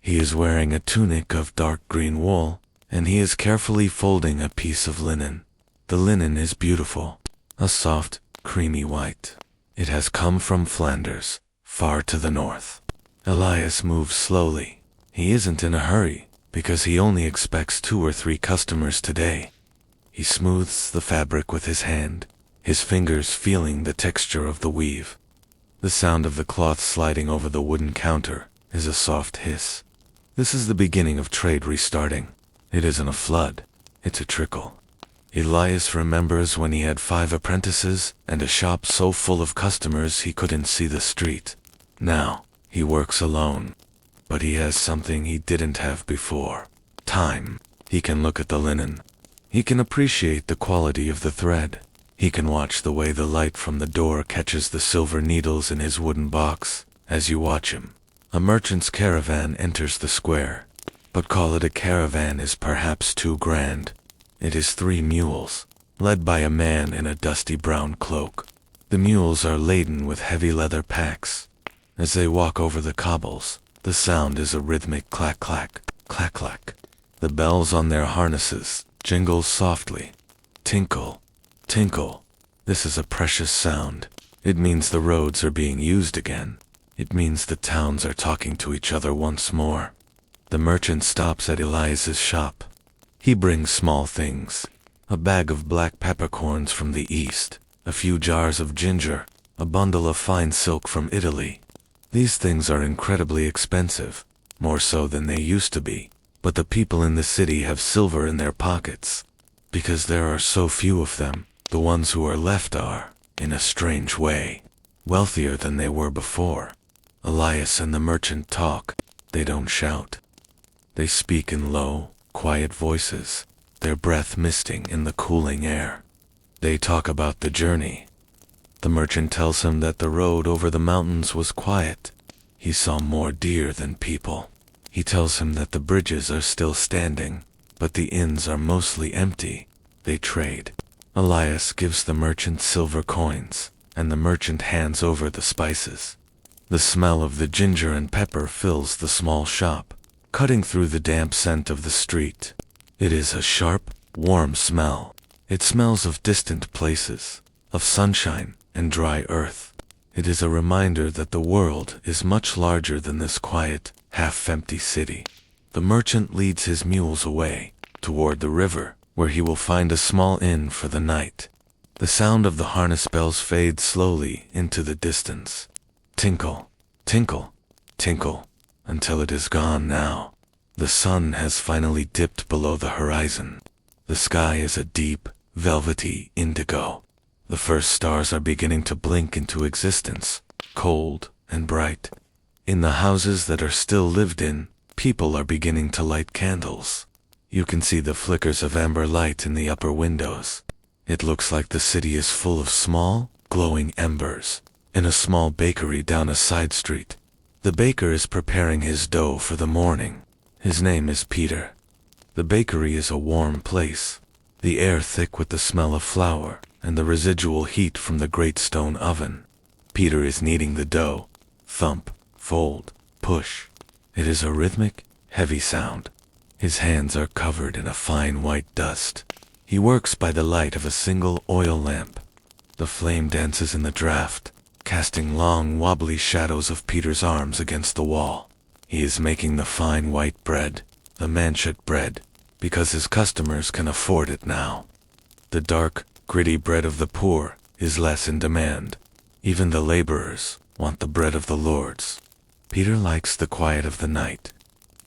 S1: He is wearing a tunic of dark green wool, and he is carefully folding a piece of linen. The linen is beautiful, a soft, creamy white. It has come from Flanders, far to the north. Elias moves slowly. He isn't in a hurry, because he only expects 2 or 3 customers today. He smooths the fabric with his hand, his fingers feeling the texture of the weave. The sound of the cloth sliding over the wooden counter is a soft hiss. This is the beginning of trade restarting. It isn't a flood, it's a trickle. Elias remembers when he had 5 apprentices and a shop so full of customers he couldn't see the street. Now, he works alone. But he has something he didn't have before. Time. He can look at the linen. He can appreciate the quality of the thread. He can watch the way the light from the door catches the silver needles in his wooden box. As you watch him, a merchant's caravan enters the square. But call it a caravan is perhaps too grand. It is 3 mules, led by a man in a dusty brown cloak. The mules are laden with heavy leather packs. As they walk over the cobbles, the sound is a rhythmic clack-clack, clack-clack. The bells on their harnesses jingle softly. Tinkle, tinkle. This is a precious sound. It means the roads are being used again. It means the towns are talking to each other once more. The merchant stops at Elias's shop. He brings small things. A bag of black peppercorns from the east, a few jars of ginger, a bundle of fine silk from Italy. These things are incredibly expensive, more so than they used to be. But the people in the city have silver in their pockets. Because there are so few of them, the ones who are left are, in a strange way, wealthier than they were before. Elias and the merchant talk. They don't shout. They speak in low, quiet voices, their breath misting in the cooling air. They talk about the journey. The merchant tells him that the road over the mountains was quiet. He saw more deer than people. He tells him that the bridges are still standing, but the inns are mostly empty. They trade. Elias gives the merchant silver coins, and the merchant hands over the spices. The smell of the ginger and pepper fills the small shop, cutting through the damp scent of the street. It is a sharp, warm smell. It smells of distant places, of sunshine and dry earth. It is a reminder that the world is much larger than this quiet, half-empty city. The merchant leads his mules away, toward the river, where he will find a small inn for the night. The sound of the harness bells fades slowly into the distance. Tinkle, tinkle, tinkle, until it is gone now. The sun has finally dipped below the horizon. The sky is a deep, velvety indigo. The first stars are beginning to blink into existence, cold and bright. In the houses that are still lived in, people are beginning to light candles. You can see the flickers of amber light in the upper windows. It looks like the city is full of small, glowing embers. In a small bakery down a side street, the baker is preparing his dough for the morning. His name is Peter. The bakery is a warm place, the air thick with the smell of flour and the residual heat from the great stone oven. Peter is kneading the dough. Thump, fold, push. It is a rhythmic, heavy sound. His hands are covered in a fine white dust. He works by the light of a single oil lamp. The flame dances in the draft, casting long, wobbly shadows of Peter's arms against the wall. He is making the fine white bread, the manchet bread, because his customers can afford it now. The dark, gritty bread of the poor is less in demand. Even the laborers want the bread of the lords. Peter likes the quiet of the night.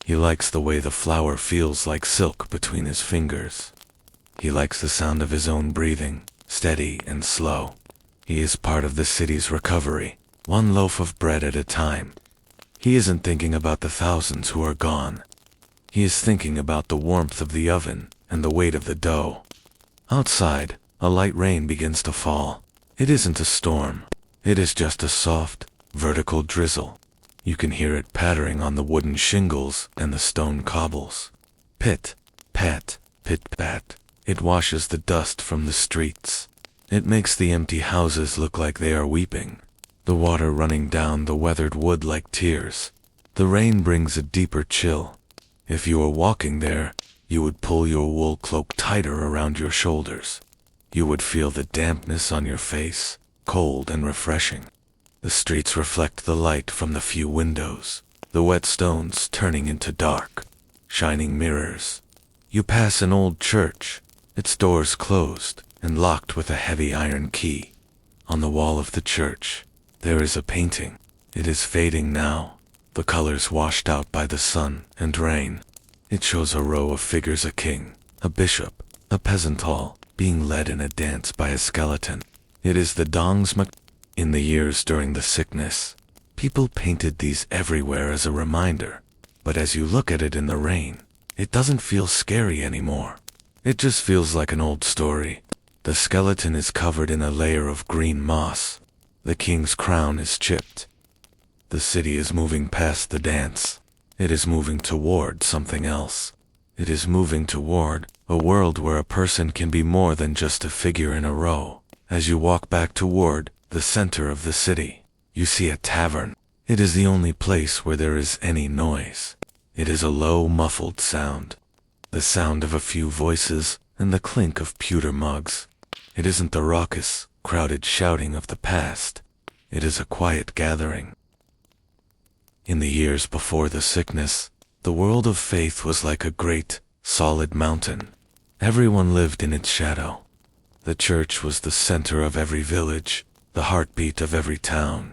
S1: He likes the way the flour feels like silk between his fingers. He likes the sound of his own breathing, steady and slow. He is part of the city's recovery, one loaf of bread at a time. He isn't thinking about the thousands who are gone. He is thinking about the warmth of the oven and the weight of the dough. Outside, a light rain begins to fall. It isn't a storm. It is just a soft, vertical drizzle. You can hear it pattering on the wooden shingles and the stone cobbles. Pit, pat, pit-pat. It washes the dust from the streets. It makes the empty houses look like they are weeping, the water running down the weathered wood like tears. The rain brings a deeper chill. If you were walking there, you would pull your wool cloak tighter around your shoulders. You would feel the dampness on your face, cold and refreshing. The streets reflect the light from the few windows, the wet stones turning into dark, shining mirrors. You pass an old church, its doors closed and locked with a heavy iron key. On the wall of the church, there is a painting. It is fading now, the colors washed out by the sun and rain. It shows a row of figures: a king, a bishop, a peasant hall, being led in a dance by a skeleton. It is the Dongsmak. In the years during the sickness, people painted these everywhere as a reminder, but as you look at it in the rain, it doesn't feel scary anymore. It just feels like an old story. The skeleton is covered in a layer of green moss. The king's crown is chipped. The city is moving past the dance. It is moving toward something else. It is moving toward a world where a person can be more than just a figure in a row. As you walk back toward the center of the city, you see a tavern. It is the only place where there is any noise. It is a low, muffled sound. The sound of a few voices and the clink of pewter mugs. It isn't the raucous, crowded shouting of the past. It is a quiet gathering. In the years before the sickness, the world of faith was like a great, solid mountain. Everyone lived in its shadow. The church was the center of every village, the heartbeat of every town.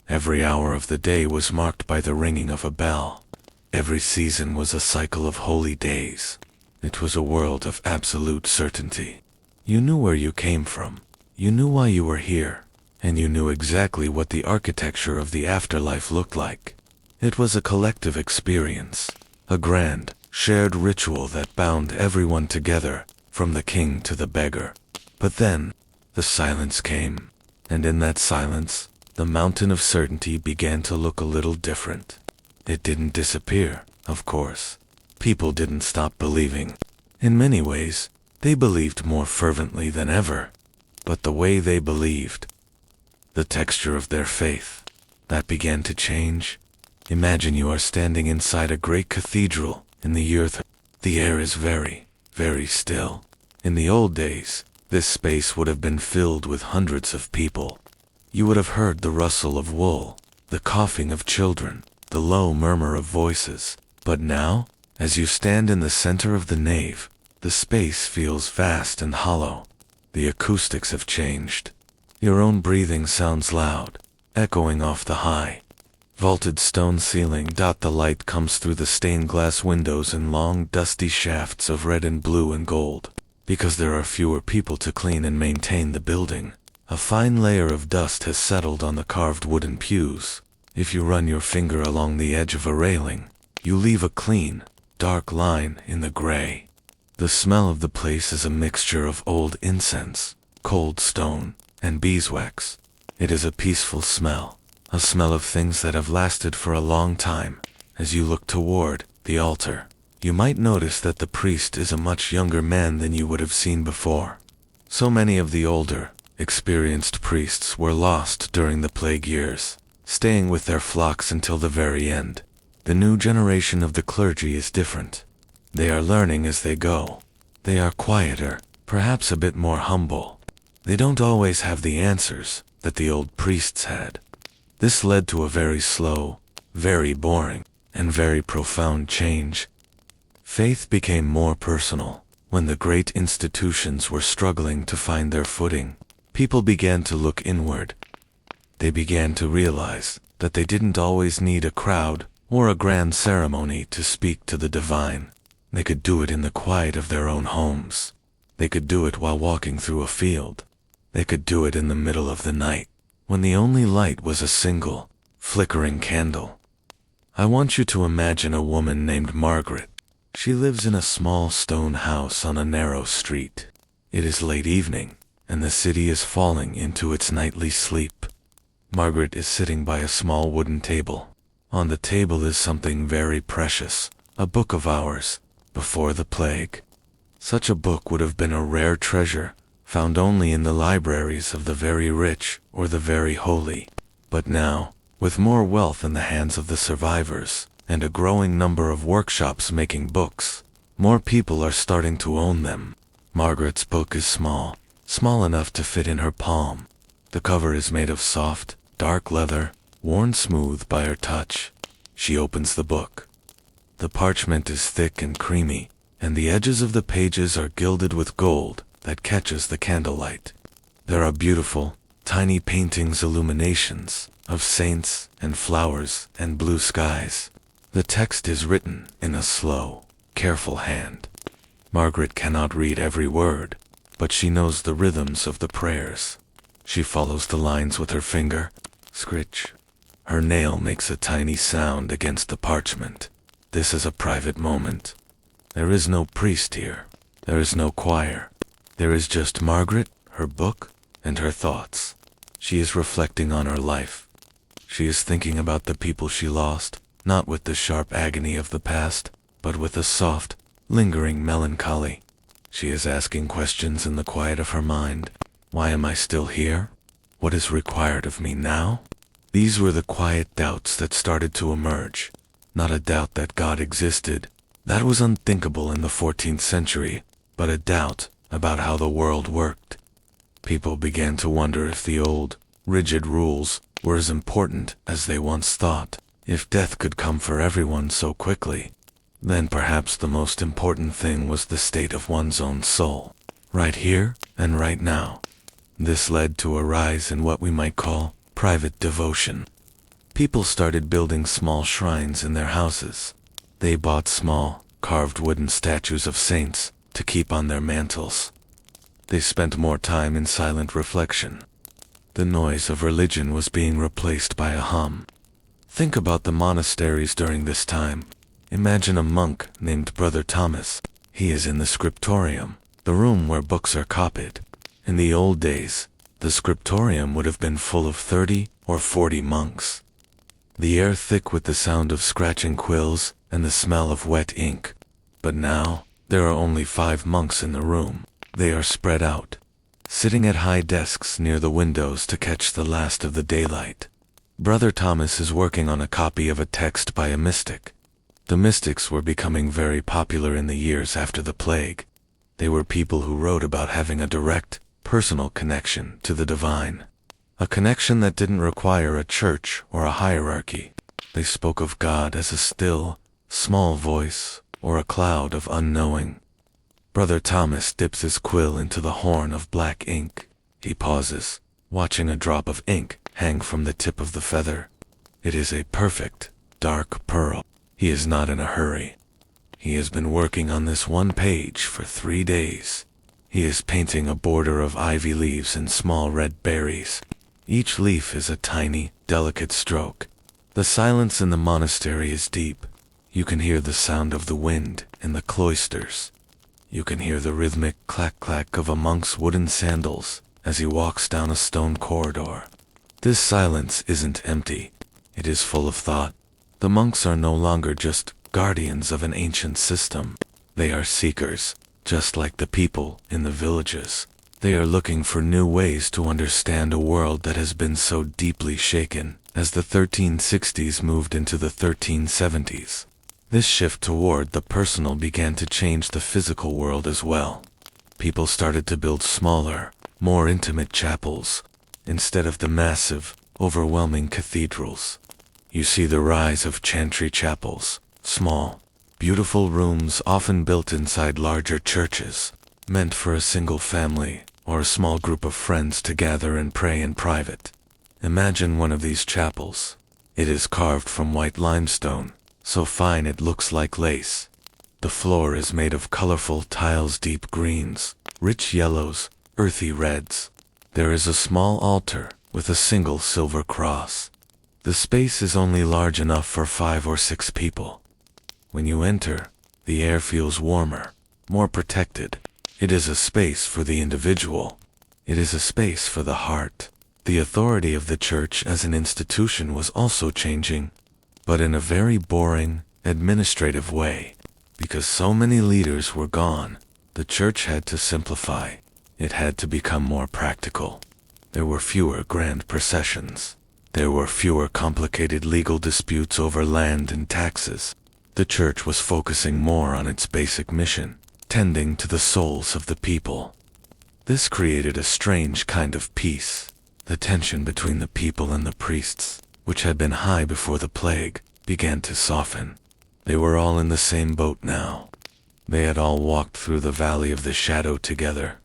S1: Every hour of the day was marked by the ringing of a bell. Every season was a cycle of holy days. It was a world of absolute certainty. You knew where you came from. You knew why you were here. And you knew exactly what the architecture of the afterlife looked like. It was a collective experience, a grand, shared ritual that bound everyone together, from the king to the beggar. But then, the silence came, and in that silence, the mountain of certainty began to look a little different. It didn't disappear, of course. People didn't stop believing. In many ways, they believed more fervently than ever. But the way they believed, the texture of their faith, that began to change. Imagine you are standing inside a great cathedral in the earth. The air is very, very still. In the old days, this space would have been filled with hundreds of people. You would have heard the rustle of wool, the coughing of children, the low murmur of voices. But now, as you stand in the center of the nave, the space feels vast and hollow. The acoustics have changed. Your own breathing sounds loud, echoing off the high, vaulted stone ceiling. The light comes through the stained glass windows in long, dusty shafts of red and blue and gold. Because there are fewer people to clean and maintain the building, a fine layer of dust has settled on the carved wooden pews. If you run your finger along the edge of a railing, you leave a clean, dark line in the gray. The smell of the place is a mixture of old incense, cold stone, and beeswax. It is a peaceful smell, a smell of things that have lasted for a long time. As you look toward the altar, you might notice that the priest is a much younger man than you would have seen before. So many of the older, experienced priests were lost during the plague years, staying with their flocks until the very end. The new generation of the clergy is different. They are learning as they go. They are quieter, perhaps a bit more humble. They don't always have the answers that the old priests had. This led to a very slow, very boring, and very profound change. Faith became more personal. When the great institutions were struggling to find their footing, people began to look inward. They began to realize that they didn't always need a crowd or a grand ceremony to speak to the divine. They could do it in the quiet of their own homes. They could do it while walking through a field. They could do it in the middle of the night, when the only light was a single, flickering candle. I want you to imagine a woman named Margaret. She lives in a small stone house on a narrow street. It is late evening, and the city is falling into its nightly sleep. Margaret is sitting by a small wooden table. On the table is something very precious, a book of hours, before the plague. Such a book would have been a rare treasure, found only in the libraries of the very rich or the very holy. But now, with more wealth in the hands of the survivors, and a growing number of workshops making books, more people are starting to own them. Margaret's book is small enough to fit in her palm. The cover is made of soft, dark leather, worn smooth by her touch. She opens the book. The parchment is thick and creamy, and the edges of the pages are gilded with gold that catches the candlelight. There are beautiful, tiny paintings, illuminations of saints and flowers and blue skies. The text is written in a slow, careful hand. Margaret cannot read every word, but she knows the rhythms of the prayers. She follows the lines with her finger. Scritch. Her nail makes a tiny sound against the parchment. This is a private moment. There is no priest here. There is no choir. There is just Margaret, her book, and her thoughts. She is reflecting on her life. She is thinking about the people she lost, not with the sharp agony of the past, but with a soft, lingering melancholy. She is asking questions in the quiet of her mind. Why am I still here? What is required of me now? These were the quiet doubts that started to emerge. Not a doubt that God existed. That was unthinkable in the 14th century, but a doubt about how the world worked. People began to wonder if the old, rigid rules were as important as they once thought. If death could come for everyone so quickly, then perhaps the most important thing was the state of one's own soul, right here and right now. This led to a rise in what we might call private devotion. People started building small shrines in their houses. They bought small, carved wooden statues of saints to keep on their mantels. They spent more time in silent reflection. The noise of religion was being replaced by a hum. Think about the monasteries during this time. Imagine a monk named Brother Thomas. He is in the scriptorium, the room where books are copied. In the old days, the scriptorium would have been full of 30 or 40 monks. The air thick with the sound of scratching quills and the smell of wet ink. But now, there are only 5 monks in the room. They are spread out, sitting at high desks near the windows to catch the last of the daylight. Brother Thomas is working on a copy of a text by a mystic. The mystics were becoming very popular in the years after the plague. They were people who wrote about having a direct, personal connection to the divine. A connection that didn't require a church or a hierarchy. They spoke of God as a still, small voice or a cloud of unknowing. Brother Thomas dips his quill into the horn of black ink. He pauses, watching a drop of ink hang from the tip of the feather. It is a perfect, dark pearl. He is not in a hurry. He has been working on this one page for 3 days. He is painting a border of ivy leaves and small red berries. Each leaf is a tiny, delicate stroke. The silence in the monastery is deep. You can hear the sound of the wind in the cloisters. You can hear the rhythmic clack-clack of a monk's wooden sandals as he walks down a stone corridor. This silence isn't empty. It is full of thought. The monks are no longer just guardians of an ancient system. They are seekers, just like the people in the villages. They are looking for new ways to understand a world that has been so deeply shaken as the 1360s moved into the 1370s. This shift toward the personal began to change the physical world as well. People started to build smaller, more intimate chapels, instead of the massive, overwhelming cathedrals. You see the rise of Chantry chapels, small, beautiful rooms often built inside larger churches, meant for a single family or a small group of friends to gather and pray in private. Imagine one of these chapels. It is carved from white limestone, so fine it looks like lace. The floor is made of colorful tiles, deep greens, rich yellows, earthy reds. There is a small altar with a single silver cross. The space is only large enough for 5 or 6 people. When you enter, the air feels warmer, more protected. It is a space for the individual. It is a space for the heart. The authority of the church as an institution was also changing, but in a very boring, administrative way. Because so many leaders were gone, the church had to simplify. It had to become more practical. There were fewer grand processions. There were fewer complicated legal disputes over land and taxes. The church was focusing more on its basic mission, tending to the souls of the people. This created a strange kind of peace. The tension between the people and the priests, which had been high before the plague, began to soften. They were all in the same boat now. They had all walked through the valley of the shadow together.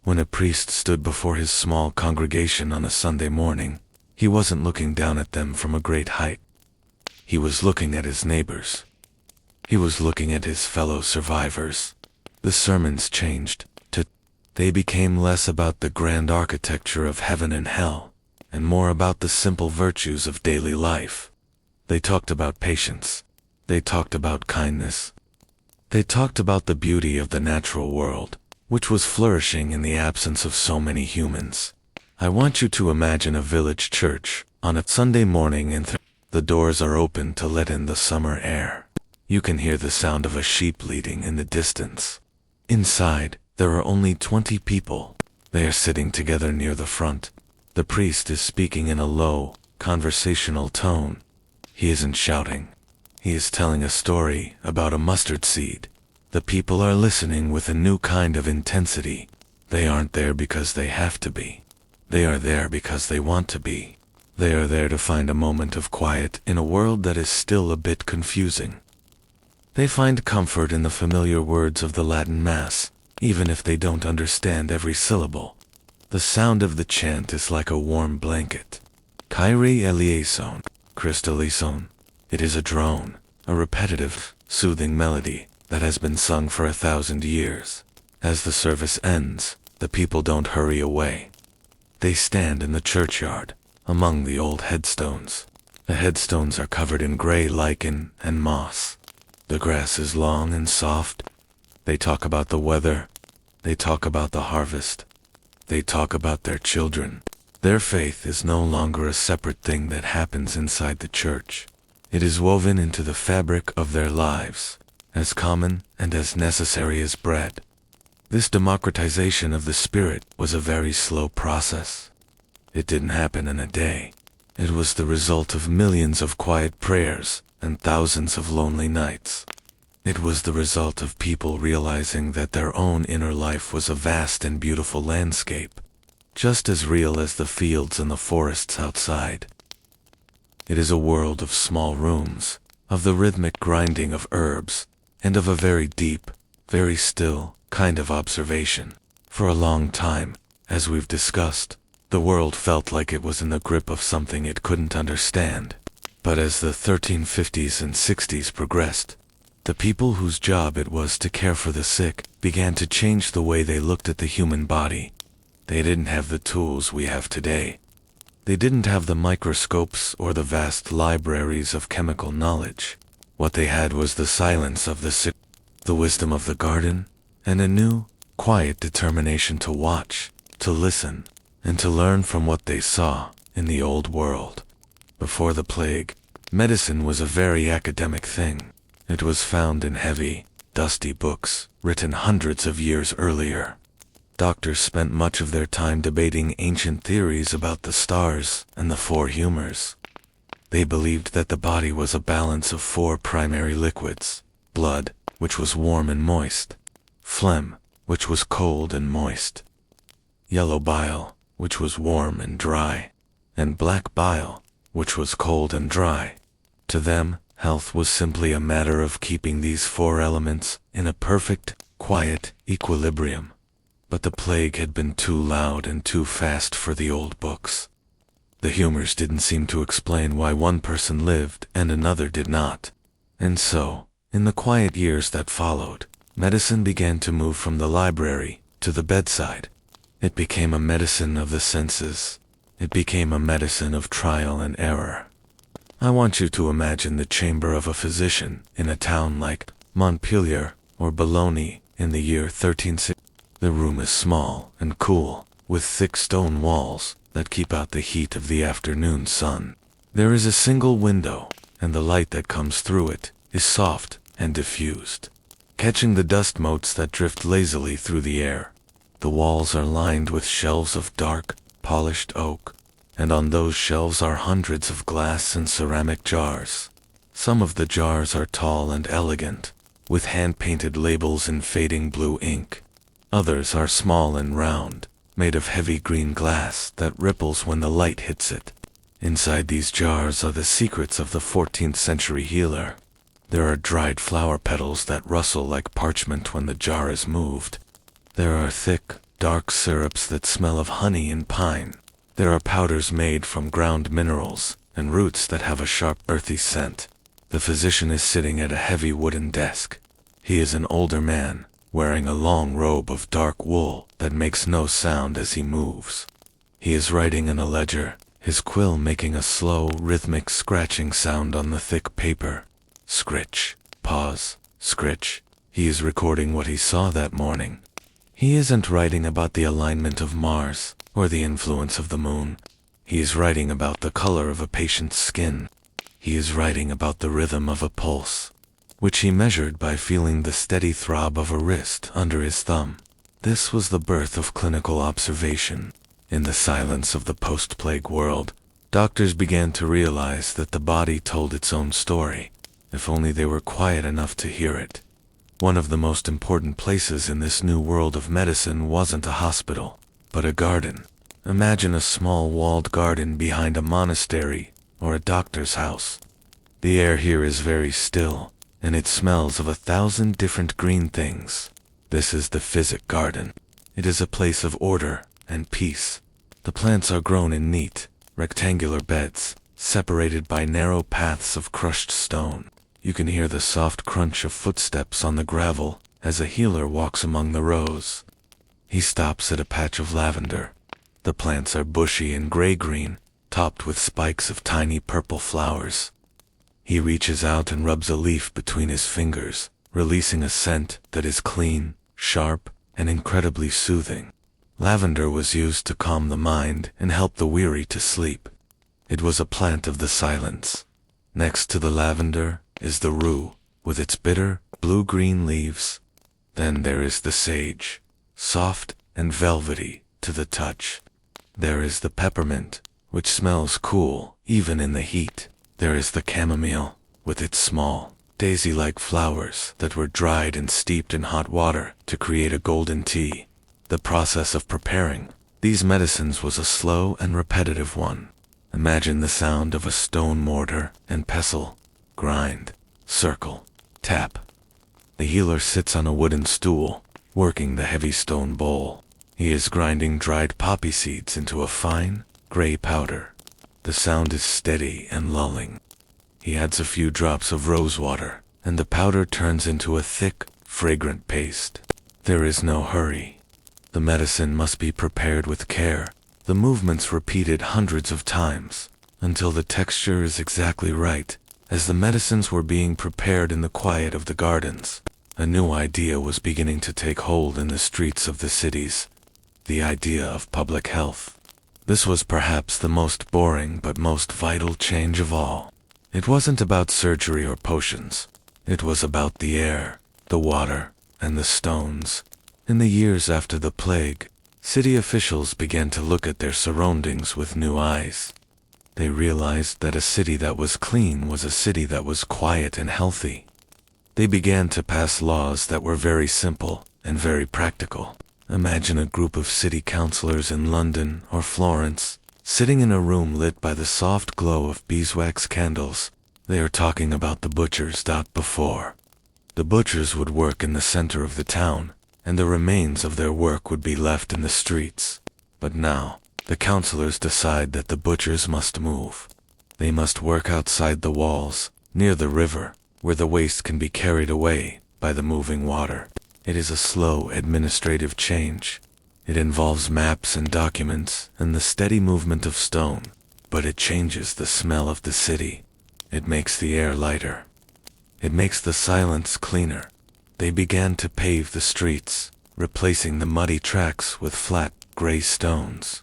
S1: When a priest stood before his small congregation on a Sunday morning, he wasn't looking down at them from a great height. He was looking at his neighbors. He was looking at his fellow survivors. The sermons changed to They became less about the grand architecture of heaven and hell, and more about the simple virtues of daily life. They talked about patience. They talked about kindness. They talked about the beauty of the natural world, which was flourishing in the absence of so many humans. I want you to imagine a village church on a Sunday morning and the doors are open to let in the summer air. You can hear the sound of a sheep bleating in the distance. Inside, there are only 20 people. They are sitting together near the front. The priest is speaking in a low, conversational tone. He isn't shouting. He is telling a story about a mustard seed. The people are listening with a new kind of intensity. They aren't there because they have to be. They are there because they want to be. They are there to find a moment of quiet in a world that is still a bit confusing. They find comfort in the familiar words of the Latin Mass, even if they don't understand every syllable. The sound of the chant is like a warm blanket. Kyrie eleison, Christ eleison. It is a drone, a repetitive, soothing melody that has been sung for 1,000 years. As the service ends, the people don't hurry away. They stand in the churchyard, among the old headstones. The headstones are covered in gray lichen and moss. The grass is long and soft. They talk about the weather. They talk about the harvest. They talk about their children. Their faith is no longer a separate thing that happens inside the church. It is woven into the fabric of their lives, as common and as necessary as bread. This democratization of the spirit was a very slow process. It didn't happen in a day. It was the result of millions of quiet prayers and thousands of lonely nights. It was the result of people realizing that their own inner life was a vast and beautiful landscape, just as real as the fields and the forests outside. It is a world of small rooms, of the rhythmic grinding of herbs, and of a very deep, very still kind of observation. For a long time, as we've discussed, the world felt like it was in the grip of something it couldn't understand. But as the 1350s and 60s progressed, the people whose job it was to care for the sick began to change the way they looked at the human body. They didn't have the tools we have today. They didn't have the microscopes or the vast libraries of chemical knowledge. What they had was the silence of the sick, the wisdom of the garden, and a new, quiet determination to watch, to listen, and to learn from what they saw in the old world. Before the plague, medicine was a very academic thing. It was found in heavy, dusty books written hundreds of years earlier. Doctors spent much of their time debating ancient theories about the stars and the four humors. They believed that the body was a balance of four primary liquids: blood, which was warm and moist; phlegm, which was cold and moist; yellow bile, which was warm and dry; and black bile, which was cold and dry. To them, health was simply a matter of keeping these four elements in a perfect, quiet equilibrium. But the plague had been too loud and too fast for the old books. The humors didn't seem to explain why one person lived and another did not. And so, in the quiet years that followed, medicine began to move from the library to the bedside. It became a medicine of the senses. It became a medicine of trial and error. I want you to imagine the chamber of a physician in a town like Montpellier or Bologna in the year 1360. The room is small and cool, with thick stone walls that keep out the heat of the afternoon sun. There is a single window, and the light that comes through it is soft and diffused, catching the dust motes that drift lazily through the air. The walls are lined with shelves of dark, polished oak, and on those shelves are hundreds of glass and ceramic jars. Some of the jars are tall and elegant, with hand-painted labels in fading blue ink. Others are small and round, made of heavy green glass that ripples when the light hits it. Inside these jars are the secrets of the 14th century healer. There are dried flower petals that rustle like parchment when the jar is moved. There are thick, dark syrups that smell of honey and pine. There are powders made from ground minerals and roots that have a sharp, earthy scent. The physician is sitting at a heavy wooden desk. He is an older man, wearing a long robe of dark wool that makes no sound as he moves. He is writing in a ledger, his quill making a slow, rhythmic scratching sound on the thick paper. Scritch, pause, scritch. He is recording what he saw that morning. He isn't writing about the alignment of Mars or the influence of the moon. He is writing about the color of a patient's skin. He is writing about the rhythm of a pulse, which he measured by feeling the steady throb of a wrist under his thumb. This was the birth of clinical observation. In the silence of the post-plague world, doctors began to realize that the body told its own story, if only they were quiet enough to hear it. One of the most important places in this new world of medicine wasn't a hospital, but a garden. Imagine a small walled garden behind a monastery or a doctor's house. The air here is very still, and it smells of 1,000 different green things. This is the physic garden. It is a place of order and peace. The plants are grown in neat, rectangular beds, separated by narrow paths of crushed stone. You can hear the soft crunch of footsteps on the gravel as a healer walks among the rows. He stops at a patch of lavender. The plants are bushy and gray-green, topped with spikes of tiny purple flowers. He reaches out and rubs a leaf between his fingers, releasing a scent that is clean, sharp, and incredibly soothing. Lavender was used to calm the mind and help the weary to sleep. It was a plant of the silence. Next to the lavender is the rue, with its bitter, blue-green leaves. Then there is the sage, soft and velvety to the touch. There is the peppermint, which smells cool even in the heat. There is the chamomile, with its small, daisy-like flowers that were dried and steeped in hot water to create a golden tea. The process of preparing these medicines was a slow and repetitive one. Imagine the sound of a stone mortar and pestle. Grind, circle, tap. The healer sits on a wooden stool, working the heavy stone bowl. He is grinding dried poppy seeds into a fine, gray powder. The sound is steady and lulling. He adds a few drops of rose water, and the powder turns into a thick, fragrant paste. There is no hurry. The medicine must be prepared with care, the movements repeated hundreds of times, until the texture is exactly right. As the medicines were being prepared in the quiet of the gardens, a new idea was beginning to take hold in the streets of the cities. The idea of public health. This was perhaps the most boring but most vital change of all. It wasn't about surgery or potions. It was about the air, the water, and the stones. In the years after the plague, city officials began to look at their surroundings with new eyes. They realized that a city that was clean was a city that was quiet and healthy. They began to pass laws that were very simple and very practical. Imagine a group of city councillors in London or Florence, sitting in a room lit by the soft glow of beeswax candles. They are talking about the butchers. Before. The butchers would work in the center of the town, and the remains of their work would be left in the streets. But now, the councillors decide that the butchers must move. They must work outside the walls, near the river, where the waste can be carried away by the moving water. It is a slow administrative change. It involves maps and documents and the steady movement of stone, but it changes the smell of the city. It makes the air lighter. It makes the silence cleaner. They began to pave the streets, replacing the muddy tracks with flat, gray stones.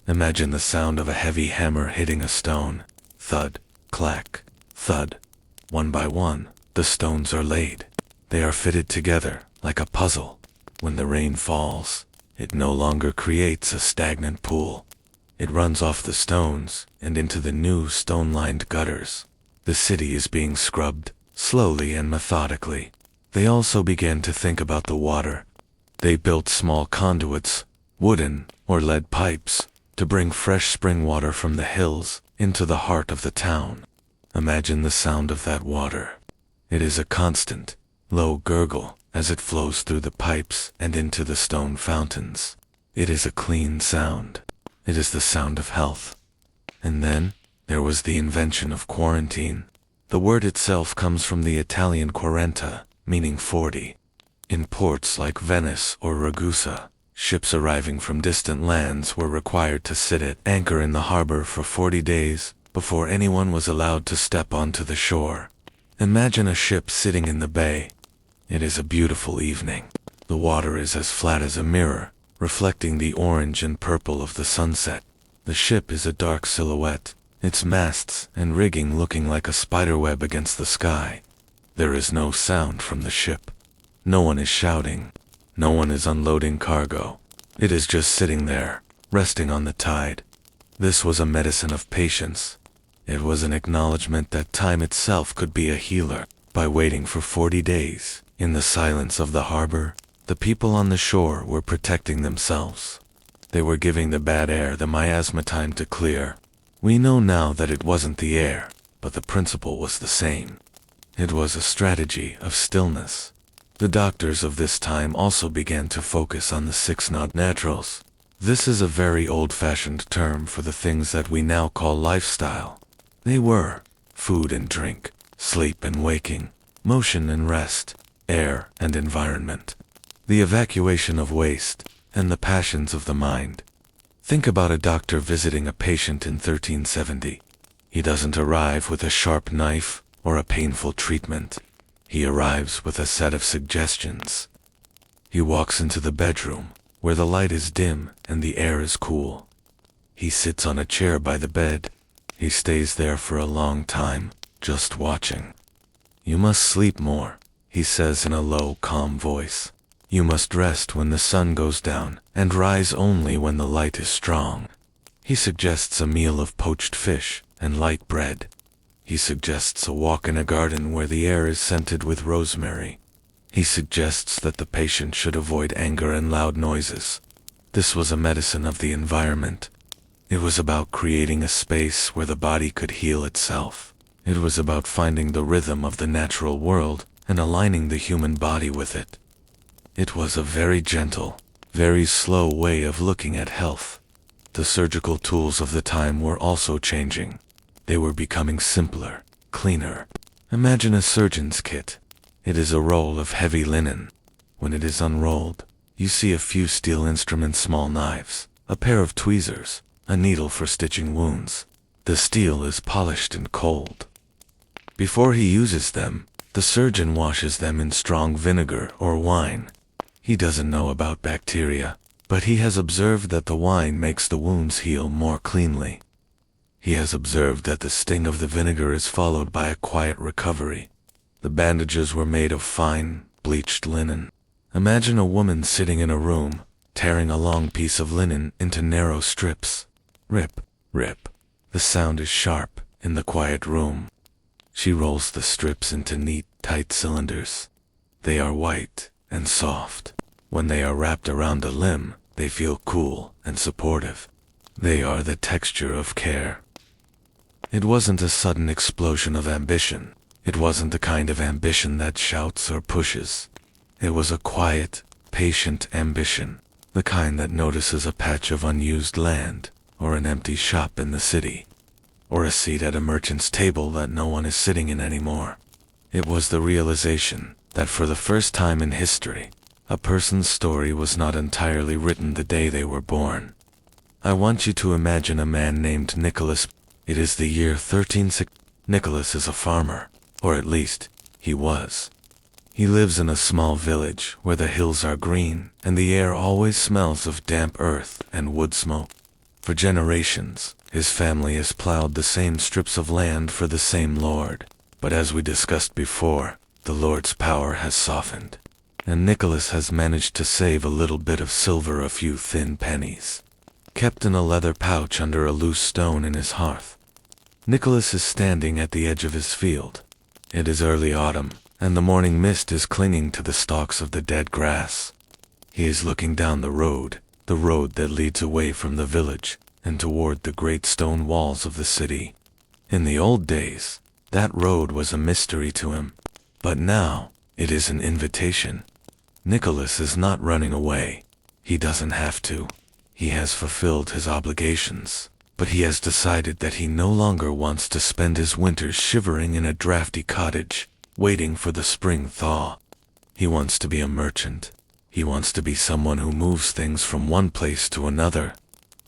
S1: Imagine the sound of a heavy hammer hitting a stone. Thud, clack, thud. One by one, the stones are laid. They are fitted together like a puzzle. When the rain falls, it no longer creates a stagnant pool. It runs off the stones and into the new stone-lined gutters. The city is being scrubbed, slowly and methodically. They also began to think about the water. They built small conduits, wooden or lead pipes, to bring fresh spring water from the hills into the heart of the town. Imagine the sound of that water. It is a constant, low gurgle as it flows through the pipes and into the stone fountains. It is a clean sound. It is the sound of health. And then, there was the invention of quarantine. The word itself comes from the Italian quaranta, meaning 40. In ports like Venice or Ragusa, ships arriving from distant lands were required to sit at anchor in the harbor for 40 days before anyone was allowed to step onto the shore. Imagine a ship sitting in the bay. It is a beautiful evening. The water is as flat as a mirror, reflecting the orange and purple of the sunset. The ship is a dark silhouette, its masts and rigging looking like a spiderweb against the sky. There is no sound from the ship. No one is shouting. No one is unloading cargo. It is just sitting there, resting on the tide. This was a medicine of patience. It was an acknowledgement that time itself could be a healer. By waiting for 40 days, in the silence of the harbor, the people on the shore were protecting themselves. They were giving the bad air the miasma time to clear. We know now that it wasn't the air, but the principle was the same. It was a strategy of stillness. The doctors of this time also began to focus on the 6 non-naturals. This is a very old-fashioned term for the things that we now call lifestyle. They were food and drink, sleep and waking, motion and rest, air and environment, the evacuation of waste, and the passions of the mind. Think about a doctor visiting a patient in 1370. He doesn't arrive with a sharp knife or a painful treatment. He arrives with a set of suggestions. He walks into the bedroom, where the light is dim and the air is cool. He sits on a chair by the bed. He stays there for a long time, just watching. You must sleep more, he says in a low, calm voice. You must rest when the sun goes down, and rise only when the light is strong. He suggests a meal of poached fish and light bread. He suggests a walk in a garden where the air is scented with rosemary. He suggests that the patient should avoid anger and loud noises. This was a medicine of the environment. It was about creating a space where the body could heal itself. It was about finding the rhythm of the natural world and aligning the human body with it. It was a very gentle, very slow way of looking at health. The surgical tools of the time were also changing. They were becoming simpler, cleaner. Imagine a surgeon's kit. It is a roll of heavy linen. When it is unrolled, you see a few steel instruments, small knives, a pair of tweezers, a needle for stitching wounds. The steel is polished and cold. Before he uses them, the surgeon washes them in strong vinegar or wine. He doesn't know about bacteria, but he has observed that the wine makes the wounds heal more cleanly. He has observed that the sting of the vinegar is followed by a quiet recovery. The bandages were made of fine, bleached linen. Imagine a woman sitting in a room, tearing a long piece of linen into narrow strips. Rip, rip. The sound is sharp in the quiet room. She rolls the strips into neat, tight cylinders. They are white and soft. When they are wrapped around a limb, they feel cool and supportive. They are the texture of care. It wasn't a sudden explosion of ambition. It wasn't the kind of ambition that shouts or pushes. It was a quiet, patient ambition, the kind that notices a patch of unused land, or an empty shop in the city, or a seat at a merchant's table that no one is sitting in anymore. It was the realization that for the first time in history, a person's story was not entirely written the day they were born. I want you to imagine a man named Nicholas. It is the year 1360. Nicholas is a farmer, or at least, he was. He lives in a small village where the hills are green and the air always smells of damp earth and wood smoke. For generations, his family has plowed the same strips of land for the same lord. But as we discussed before, the lord's power has softened, and Nicholas has managed to save a little bit of silver, a few thin pennies, kept in a leather pouch under a loose stone in his hearth. Nicholas is standing at the edge of his field. It is early autumn, and the morning mist is clinging to the stalks of the dead grass. He is looking down the road that leads away from the village and toward the great stone walls of the city. In the old days, that road was a mystery to him, but now it is an invitation. Nicholas is not running away. He doesn't have to. He has fulfilled his obligations, but he has decided that he no longer wants to spend his winters shivering in a drafty cottage, waiting for the spring thaw. He wants to be a merchant. He wants to be someone who moves things from one place to another.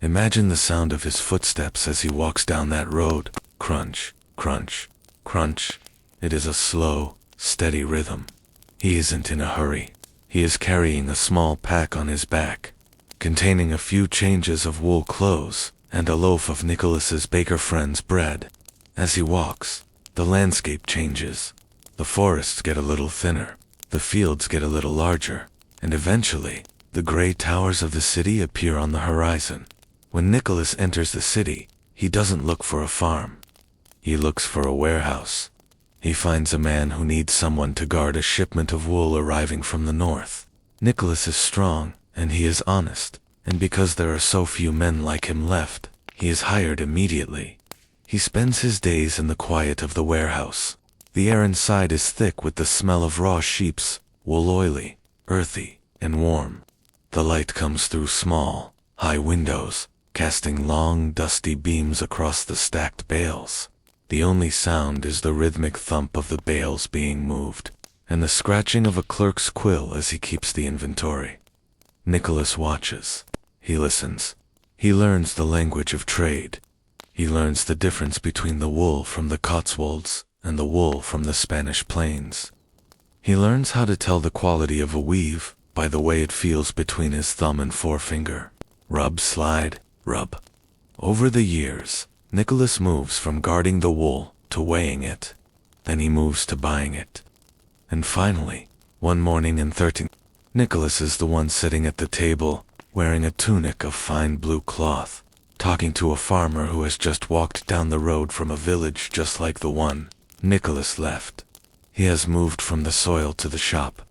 S1: Imagine the sound of his footsteps as he walks down that road. Crunch, crunch, crunch. It is a slow, steady rhythm. He isn't in a hurry. He is carrying a small pack on his back, containing a few changes of wool clothes and a loaf of Nicholas's baker friend's bread. As he walks, the landscape changes. The forests get a little thinner, the fields get a little larger, and eventually, the gray towers of the city appear on the horizon. When Nicholas enters the city, he doesn't look for a farm. He looks for a warehouse. He finds a man who needs someone to guard a shipment of wool arriving from the north. Nicholas is strong, and he is honest, and because there are so few men like him left, he is hired immediately. He spends his days in the quiet of the warehouse. The air inside is thick with the smell of raw sheep's wool, oily, earthy, and warm. The light comes through small, high windows, casting long, dusty beams across the stacked bales. The only sound is the rhythmic thump of the bales being moved, and the scratching of a clerk's quill as he keeps the inventory. Nicholas watches. He listens. He learns the language of trade. He learns the difference between the wool from the Cotswolds and the wool from the Spanish plains. He learns how to tell the quality of a weave by the way it feels between his thumb and forefinger. Rub, slide, rub. Over the years, Nicholas moves from guarding the wool to weighing it. Then he moves to buying it. And finally, one morning in 13, Nicholas is the one sitting at the table, wearing a tunic of fine blue cloth, talking to a farmer who has just walked down the road from a village just like the one Nicholas left. He has moved from the soil to the shop.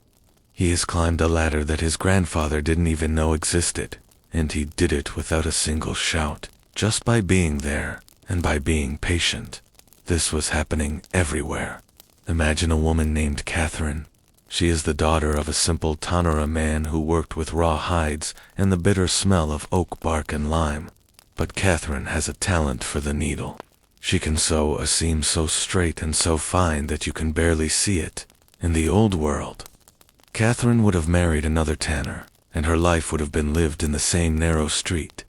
S1: He has climbed a ladder that his grandfather didn't even know existed, and he did it without a single shout, just by being there and by being patient. This was happening everywhere. Imagine a woman named Catherine. She is the daughter of a simple Tanara man who worked with raw hides and the bitter smell of oak bark and lime. But Catherine has a talent for the needle. She can sew a seam so straight and so fine that you can barely see it. In the old world, Catherine would have married another tanner, and her life would have been lived in the same narrow street.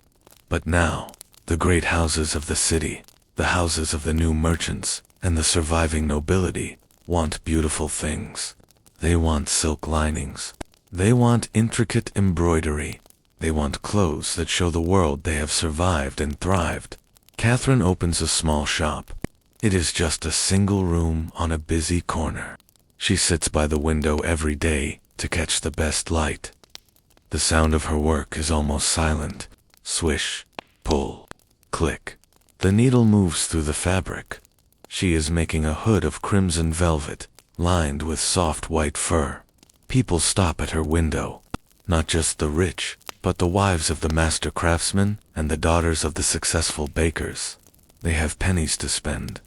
S1: But now, the great houses of the city, the houses of the new merchants, and the surviving nobility want beautiful things. They want silk linings. They want intricate embroidery. They want clothes that show the world they have survived and thrived. Catherine opens a small shop. It is just a single room on a busy corner. She sits by the window every day to catch the best light. The sound of her work is almost silent. Swish, pull, click. The needle moves through the fabric. She is making a hood of crimson velvet, lined with soft white fur. People stop at her window. Not just the rich, but the wives of the master craftsmen and the daughters of the successful bakers. They have pennies to spend.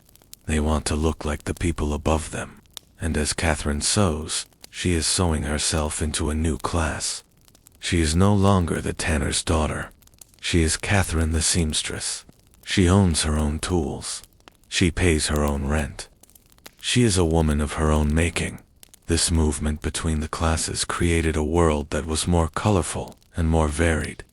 S1: They want to look like the people above them. And as Catherine sews, she is sewing herself into a new class. She is no longer the tanner's daughter. She is Catherine the seamstress. She owns her own tools. She pays her own rent. She is a woman of her own making. This movement between the classes created a world that was more colorful and more varied.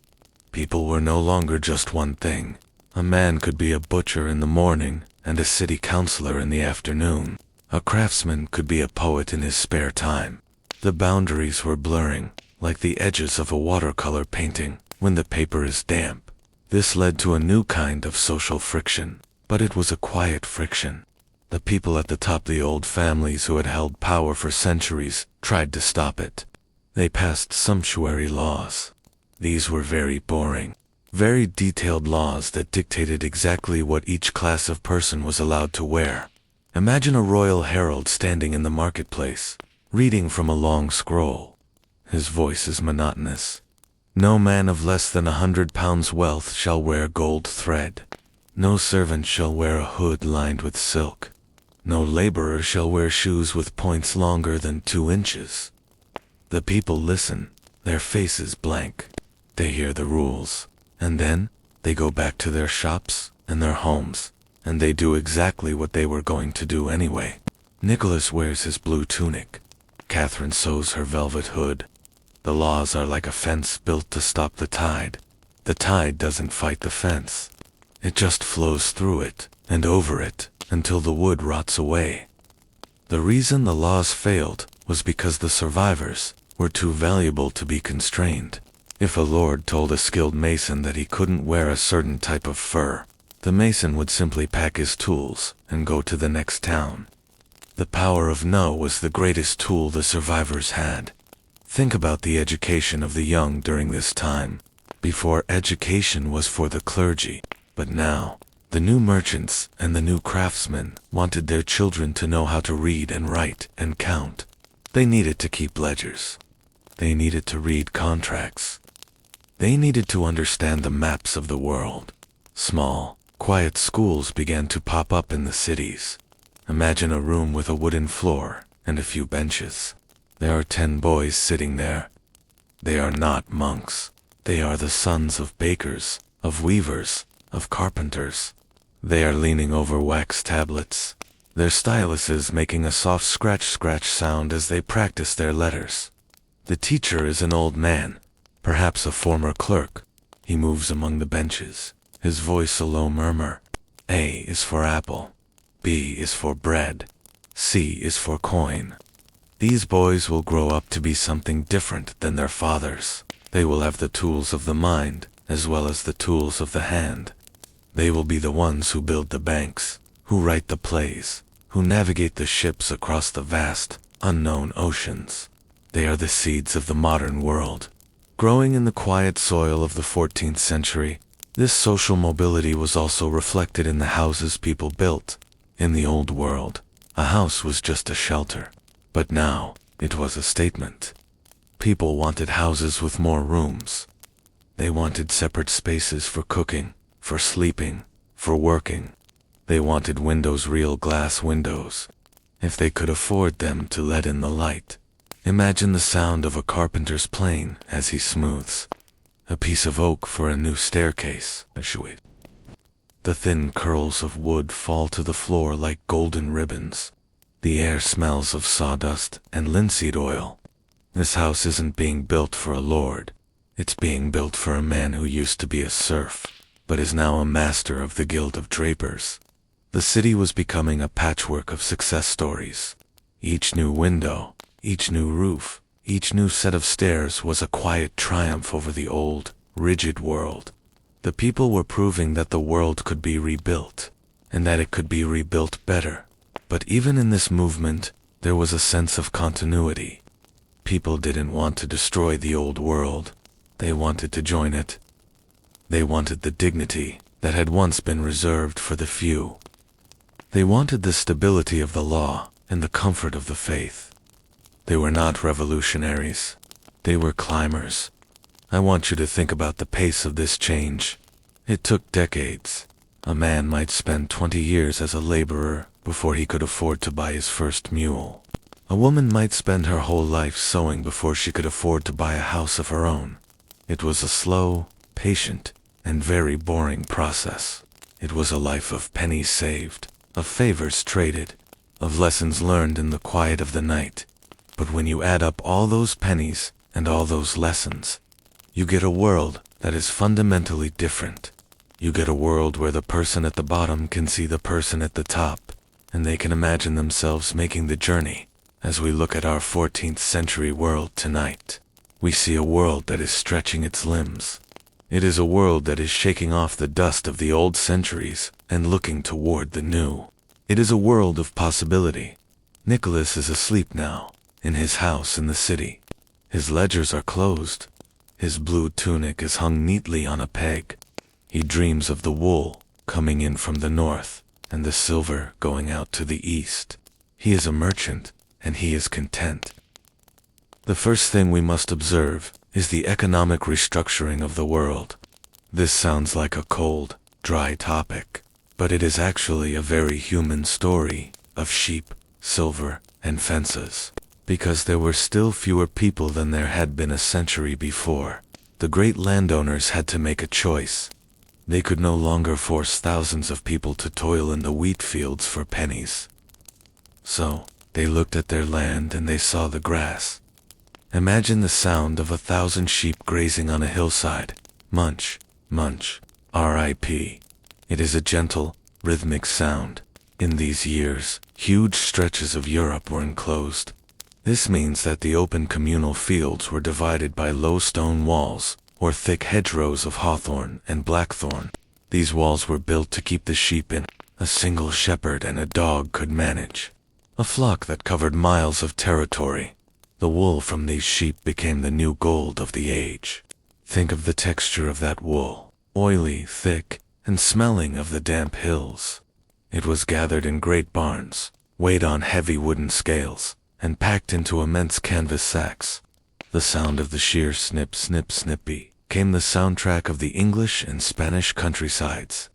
S1: People were no longer just one thing. A man could be a butcher in the morning and a city councilor in the afternoon. A craftsman could be a poet in his spare time. The boundaries were blurring, like the edges of a watercolor painting when the paper is damp. This led to a new kind of social friction, but it was a quiet friction. The people at the top, the old families who had held power for centuries, tried to stop it. They passed sumptuary laws. These were very boring, very detailed laws that dictated exactly what each class of person was allowed to wear. Imagine a royal herald standing in the marketplace, reading from a long scroll. His voice is monotonous. No man of less than 100 pounds wealth shall wear gold thread. No servant shall wear a hood lined with silk. No laborer shall wear shoes with points longer than 2 inches. The people listen, their faces blank. They hear the rules, and then they go back to their shops and their homes, and they do exactly what they were going to do anyway. Nicholas wears his blue tunic. Catherine sews her velvet hood. The laws are like a fence built to stop the tide. The tide doesn't fight the fence. It just flows through it and over it until the wood rots away. The reason the laws failed was because the survivors were too valuable to be constrained. If a lord told a skilled mason that he couldn't wear a certain type of fur, the mason would simply pack his tools and go to the next town. The power of no was the greatest tool the survivors had. Think about the education of the young during this time. Before, education was for the clergy, but now, the new merchants and the new craftsmen wanted their children to know how to read and write and count. They needed to keep ledgers. They needed to read contracts. They needed to understand the maps of the world. Small, quiet schools began to pop up in the cities. Imagine a room with a wooden floor and a few benches. There are 10 boys sitting there. They are not monks. They are the sons of bakers, of weavers, of carpenters. They are leaning over wax tablets, their styluses making a soft scratch sound as they practice their letters. The teacher is an old man, perhaps a former clerk. He moves among the benches, his voice a low murmur. A is for apple. B is for bread. C is for coin. These boys will grow up to be something different than their fathers. They will have the tools of the mind as well as the tools of the hand. They will be the ones who build the banks, who write the plays, who navigate the ships across the vast, unknown oceans. They are the seeds of the modern world. Growing in the quiet soil of the 14th century, this social mobility was also reflected in the houses people built. In the old world, a house was just a shelter. But now, it was a statement. People wanted houses with more rooms. They wanted separate spaces for cooking, for sleeping, for working. They wanted windows, real glass windows, if they could afford them, to let in the light. Imagine the sound of a carpenter's plane as he smooths a piece of oak for a new staircase. The thin curls of wood fall to the floor like golden ribbons. The air smells of sawdust and linseed oil. This house isn't being built for a lord. It's being built for a man who used to be a serf, but is now a master of the Guild of Drapers. The city was becoming a patchwork of success stories. Each new window, each new roof, each new set of stairs was a quiet triumph over the old, rigid world. The people were proving that the world could be rebuilt, and that it could be rebuilt better. But even in this movement, there was a sense of continuity. People didn't want to destroy the old world. They wanted to join it. They wanted the dignity that had once been reserved for the few. They wanted the stability of the law and the comfort of the faith. They were not revolutionaries. They were climbers. I want you to think about the pace of this change. It took decades. A man might spend 20 years as a laborer before he could afford to buy his first mule. A woman might spend her whole life sewing before she could afford to buy a house of her own. It was a slow, patient, and very boring process. It was a life of pennies saved, of favors traded, of lessons learned in the quiet of the night. But when you add up all those pennies and all those lessons, you get a world that is fundamentally different. You get a world where the person at the bottom can see the person at the top, and they can imagine themselves making the journey. As we look at our 14th century world tonight, we see a world that is stretching its limbs. It is a world that is shaking off the dust of the old centuries and looking toward the new. It is a world of possibility. Nicholas is asleep now, in his house in the city. His ledgers are closed. His blue tunic is hung neatly on a peg. He dreams of the wool coming in from the north and the silver going out to the east. He is a merchant, and he is content. The first thing we must observe is the economic restructuring of the world. This sounds like a cold, dry topic, but it is actually a very human story of sheep, silver, and fences. Because there were still fewer people than there had been a century before, the great landowners had to make a choice. They could no longer force thousands of people to toil in the wheat fields for pennies. So, They looked at their land and they saw the grass. Imagine the sound of 1,000 sheep grazing on a hillside. Munch, munch, R.I.P. It is a gentle, rhythmic sound. In these years, huge stretches of Europe were enclosed. This means that the open communal fields were divided by low stone walls, or thick hedgerows of hawthorn and blackthorn. These walls were built to keep the sheep in. A single shepherd and a dog could manage a flock that covered miles of territory. The wool from these sheep became the new gold of the age. Think of the texture of that wool, oily, thick, and smelling of the damp hills. It was gathered in great barns, weighed on heavy wooden scales, and packed into immense canvas sacks. The sound of the sheer snip, snip, snippy came the soundtrack of the English and Spanish countrysides.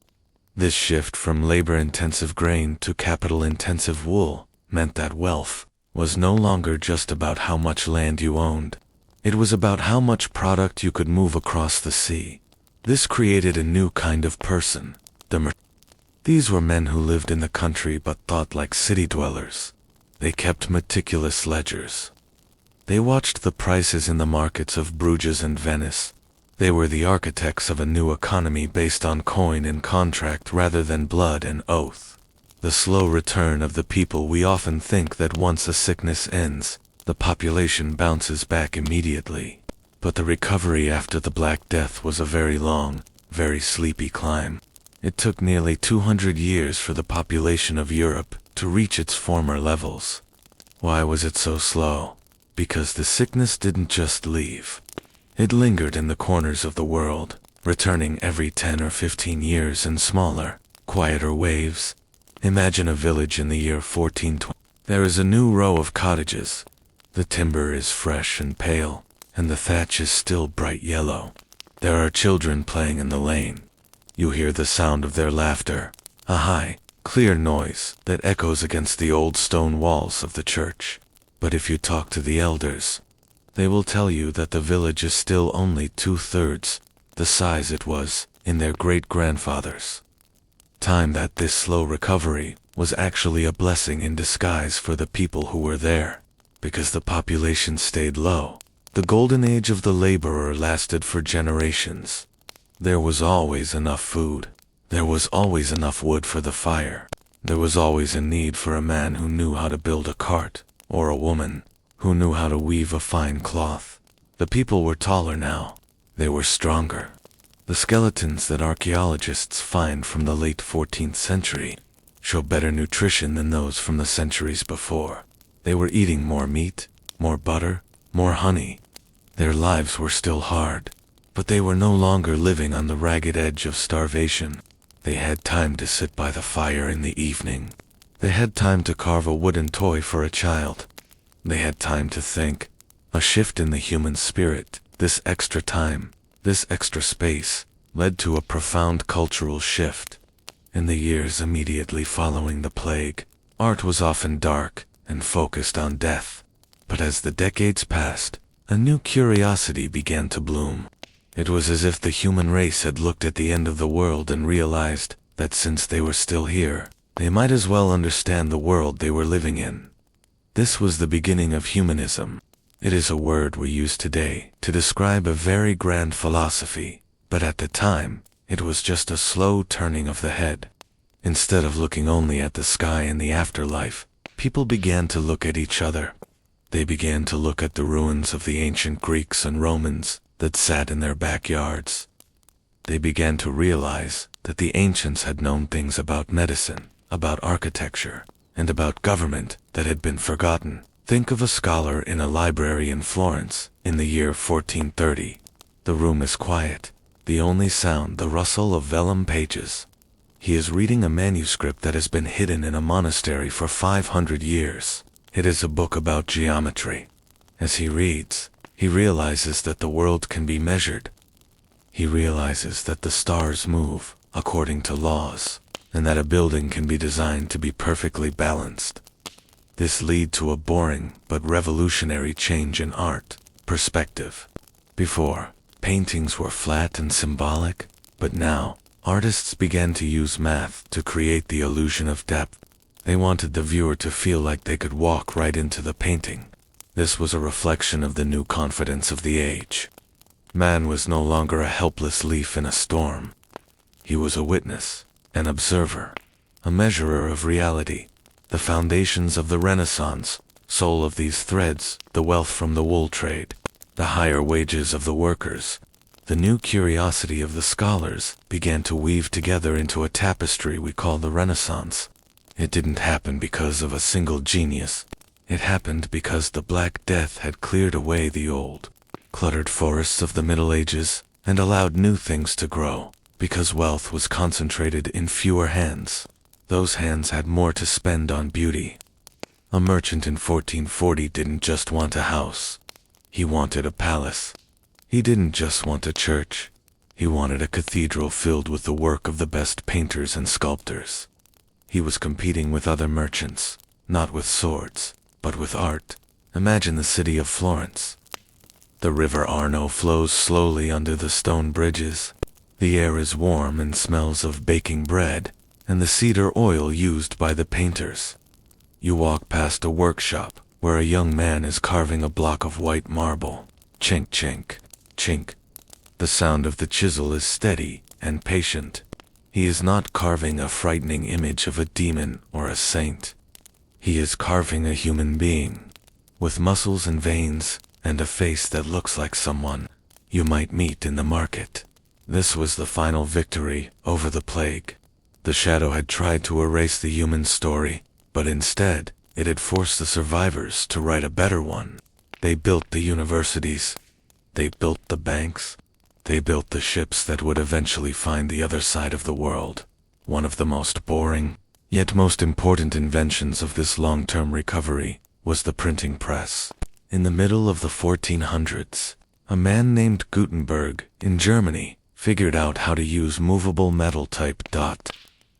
S1: This shift from labor-intensive grain to capital-intensive wool meant that wealth was no longer just about how much land you owned. It was about how much product you could move across the sea. This created a new kind of person, These were men who lived in the country but thought like city dwellers. They kept meticulous ledgers. They watched the prices in the markets of Bruges and Venice. They were the architects of a new economy based on coin and contract rather than blood and oath. The slow return of the people. We often think that once a sickness ends, the population bounces back immediately. But the recovery after the Black Death was a very long, very sleepy climb. It took nearly 200 years for the population of Europe to reach its former levels. Why was it so slow? Because the sickness didn't just leave. It lingered in the corners of the world, returning every 10 or 15 years in smaller, quieter waves. Imagine a village in the year 1420. There is a new row of cottages. The timber is fresh and pale, and the thatch is still bright yellow. There are children playing in the lane. You hear the sound of their laughter, a high, clear noise that echoes against the old stone walls of the church. But if you talk to the elders, they will tell you that the village is still only 2/3 the size it was in their great-grandfathers' time. That this slow recovery was actually a blessing in disguise for the people who were there, because the population stayed low. The golden age of the laborer lasted for generations. There was always enough food. There was always enough wood for the fire. There was always a need for a man who knew how to build a cart, or a woman who knew how to weave a fine cloth. The people were taller now. They were stronger. The skeletons that archaeologists find from the late 14th century show better nutrition than those from the centuries before. They were eating more meat, more butter, more honey. Their lives were still hard, but they were no longer living on the ragged edge of starvation. They had time to sit by the fire in the evening. They had time to carve a wooden toy for a child. They had time to think. A shift in the human spirit, this extra time, this extra space, led to a profound cultural shift. In the years immediately following the plague, art was often dark and focused on death. But as the decades passed, a new curiosity began to bloom. It was as if the human race had looked at the end of the world and realized that since they were still here, they might as well understand the world they were living in. This was the beginning of humanism. It is a word we use today to describe a very grand philosophy, but at the time, it was just a slow turning of the head. Instead of looking only at the sky and the afterlife, people began to look at each other. They began to look at the ruins of the ancient Greeks and Romans that sat in their backyards. They began to realize that the ancients had known things about medicine, about architecture, and about government that had been forgotten. Think of a scholar in a library in Florence in the year 1430. The room is quiet, the only sound the rustle of vellum pages. He is reading a manuscript that has been hidden in a monastery for 500 years. It is a book about geometry. As he reads, he realizes that the world can be measured. He realizes that the stars move according to laws, and that a building can be designed to be perfectly balanced. This led to a boring but revolutionary change in art, perspective. Before, paintings were flat and symbolic, but now, artists began to use math to create the illusion of depth. They wanted the viewer to feel like they could walk right into the painting. This was a reflection of the new confidence of the age. Man was no longer a helpless leaf in a storm. He was a witness, an observer, a measurer of reality. The foundations of the Renaissance, soul of these threads, the wealth from the wool trade, the higher wages of the workers, the new curiosity of the scholars, began to weave together into a tapestry we call the Renaissance. It didn't happen because of a single genius. It happened because the Black Death had cleared away the old, cluttered forests of the Middle Ages and allowed new things to grow, because wealth was concentrated in fewer hands. Those hands had more to spend on beauty. A merchant in 1440 didn't just want a house. He wanted a palace. He didn't just want a church. He wanted a cathedral filled with the work of the best painters and sculptors. He was competing with other merchants, not with swords, but with art. Imagine the city of Florence. The river Arno flows slowly under the stone bridges. The air is warm and smells of baking bread, and the cedar oil used by the painters. You walk past a workshop where a young man is carving a block of white marble. Chink, chink, chink. The sound of the chisel is steady and patient. He is not carving a frightening image of a demon or a saint. He is carving a human being, with muscles and veins, and a face that looks like someone you might meet in the market. This was the final victory over the plague. The shadow had tried to erase the human story, but instead, it had forced the survivors to write a better one. They built the universities. They built the banks. They built the ships that would eventually find the other side of the world. One of the most boring, yet most important inventions of this long-term recovery was the printing press. In the middle of the 1400s, a man named Gutenberg in Germany figured out how to use movable metal type.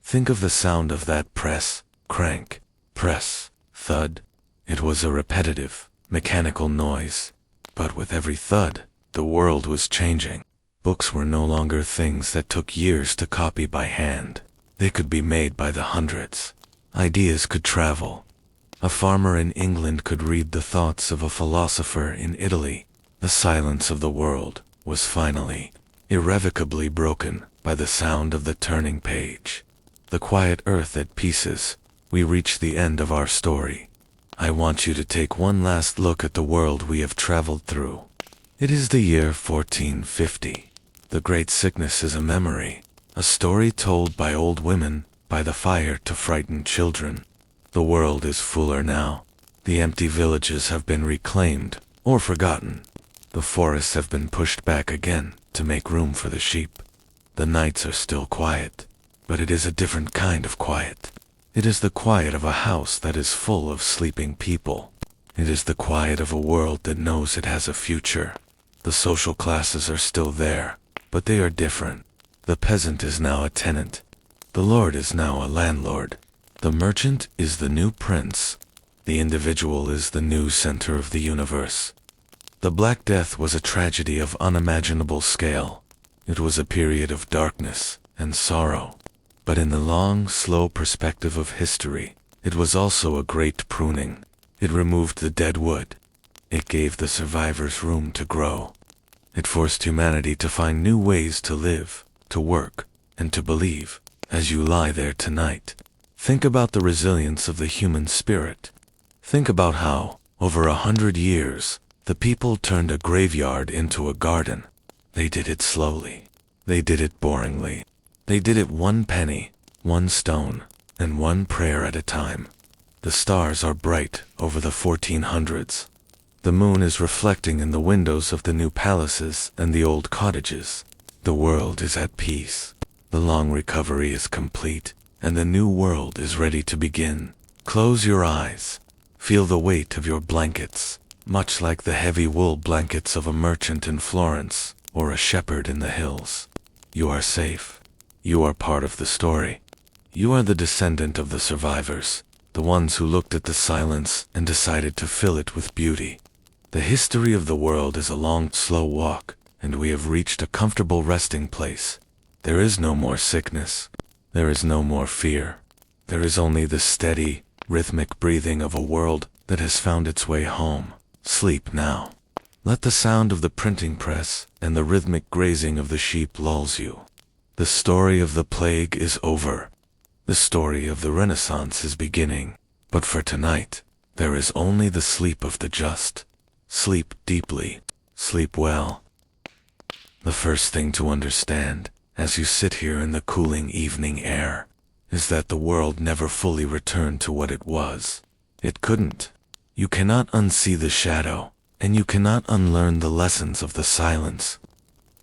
S1: Think of the sound of that press, crank, press, thud. It was a repetitive, mechanical noise. But with every thud, the world was changing. Books were no longer things that took years to copy by hand. They could be made by the hundreds. Ideas could travel. A farmer in England could read the thoughts of a philosopher in Italy. The silence of the world was finally, irrevocably broken by the sound of the turning page. The quiet earth at pieces. We reach the end of our story. I want you to take one last look at the world we have traveled through. It is the year 1450. The Great Sickness is a memory, a story told by old women by the fire to frighten children. The world is fuller now. The empty villages have been reclaimed or forgotten. The forests have been pushed back again to make room for the sheep. The nights are still quiet, but it is a different kind of quiet. It is the quiet of a house that is full of sleeping people. It is the quiet of a world that knows it has a future. The social classes are still there, but they are different. The peasant is now a tenant. The lord is now a landlord. The merchant is the new prince. The individual is the new center of the universe. The Black Death was a tragedy of unimaginable scale. It was a period of darkness and sorrow. But in the long, slow perspective of history, it was also a great pruning. It removed the dead wood. It gave the survivors room to grow. It forced humanity to find new ways to live, to work, and to believe. As you lie there tonight, think about the resilience of the human spirit. Think about how, over 100 years, the people turned a graveyard into a garden. They did it slowly. They did it boringly. They did it one penny, one stone, and one prayer at a time. The stars are bright over the 1400s. The moon is reflecting in the windows of the new palaces and the old cottages. The world is at peace. The long recovery is complete, and the new world is ready to begin. Close your eyes. Feel the weight of your blankets, much like the heavy wool blankets of a merchant in Florence or a shepherd in the hills. You are safe. You are part of the story. You are the descendant of the survivors, the ones who looked at the silence and decided to fill it with beauty. The history of the world is a long, slow walk, and we have reached a comfortable resting place. There is no more sickness. There is no more fear. There is only the steady, rhythmic breathing of a world that has found its way home. Sleep now. Let the sound of the printing press and the rhythmic grazing of the sheep lulls you. The story of the plague is over. The story of the Renaissance is beginning. But for tonight, there is only the sleep of the just. Sleep deeply. Sleep well. The first thing to understand, as you sit here in the cooling evening air, is that the world never fully returned to what it was. It couldn't. You cannot unsee the shadow, and you cannot unlearn the lessons of the silence.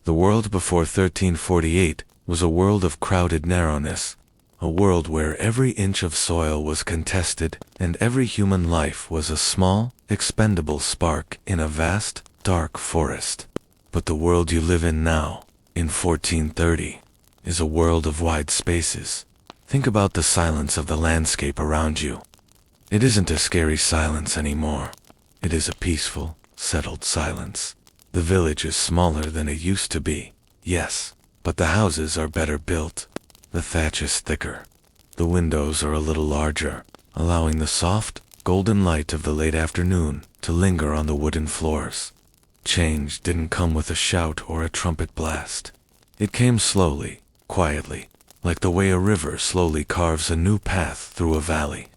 S1: The world before 1348 was a world of crowded narrowness, a world where every inch of soil was contested and every human life was a small, expendable spark in a vast, dark forest. But the world you live in now, in 1430, is a world of wide spaces. Think about the silence of the landscape around you. It isn't a scary silence anymore. It is a peaceful, settled silence. The village is smaller than it used to be, yes, but the houses are better built. The thatch is thicker. The windows are a little larger, allowing the soft, golden light of the late afternoon to linger on the wooden floors. Change didn't come with a shout or a trumpet blast. It came slowly, quietly, like the way a river slowly carves a new path through a valley.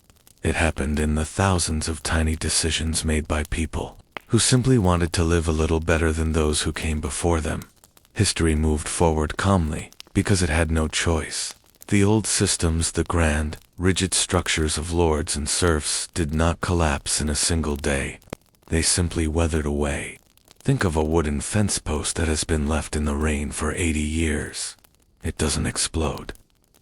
S1: It happened in the thousands of tiny decisions made by people who simply wanted to live a little better than those who came before them. History moved forward calmly because it had no choice. The old systems, the grand, rigid structures of lords and serfs did not collapse in a single day. They simply weathered away. Think of a wooden fence post that has been left in the rain for 80 years. It doesn't explode.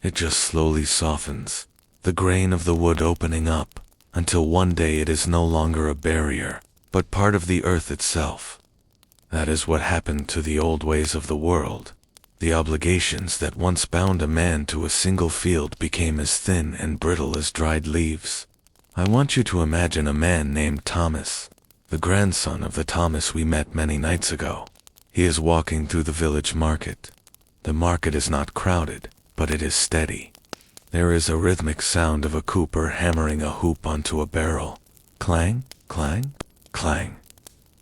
S1: It just slowly softens, the grain of the wood opening up, until one day it is no longer a barrier, but part of the earth itself. That is what happened to the old ways of the world. The obligations that once bound a man to a single field became as thin and brittle as dried leaves. I want you to imagine a man named Thomas, the grandson of the Thomas we met many nights ago. He is walking through the village market. The market is not crowded, but it is steady. There is a rhythmic sound of a cooper hammering a hoop onto a barrel. Clang, clang, clang.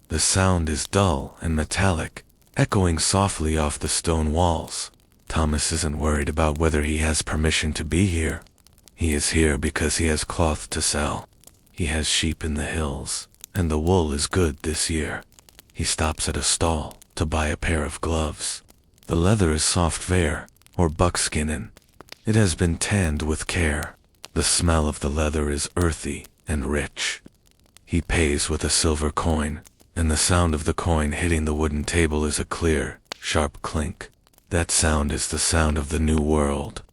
S1: The sound is dull and metallic, echoing softly off the stone walls. Thomas isn't worried about whether he has permission to be here. He is here because he has cloth to sell. He has sheep in the hills, and the wool is good this year. He stops at a stall to buy a pair of gloves. The leather is soft vair, or buckskin. It has been tanned with care. The smell of the leather is earthy and rich. He pays with a silver coin, and the sound of the coin hitting the wooden table is a clear, sharp clink. That sound is the sound of the new world.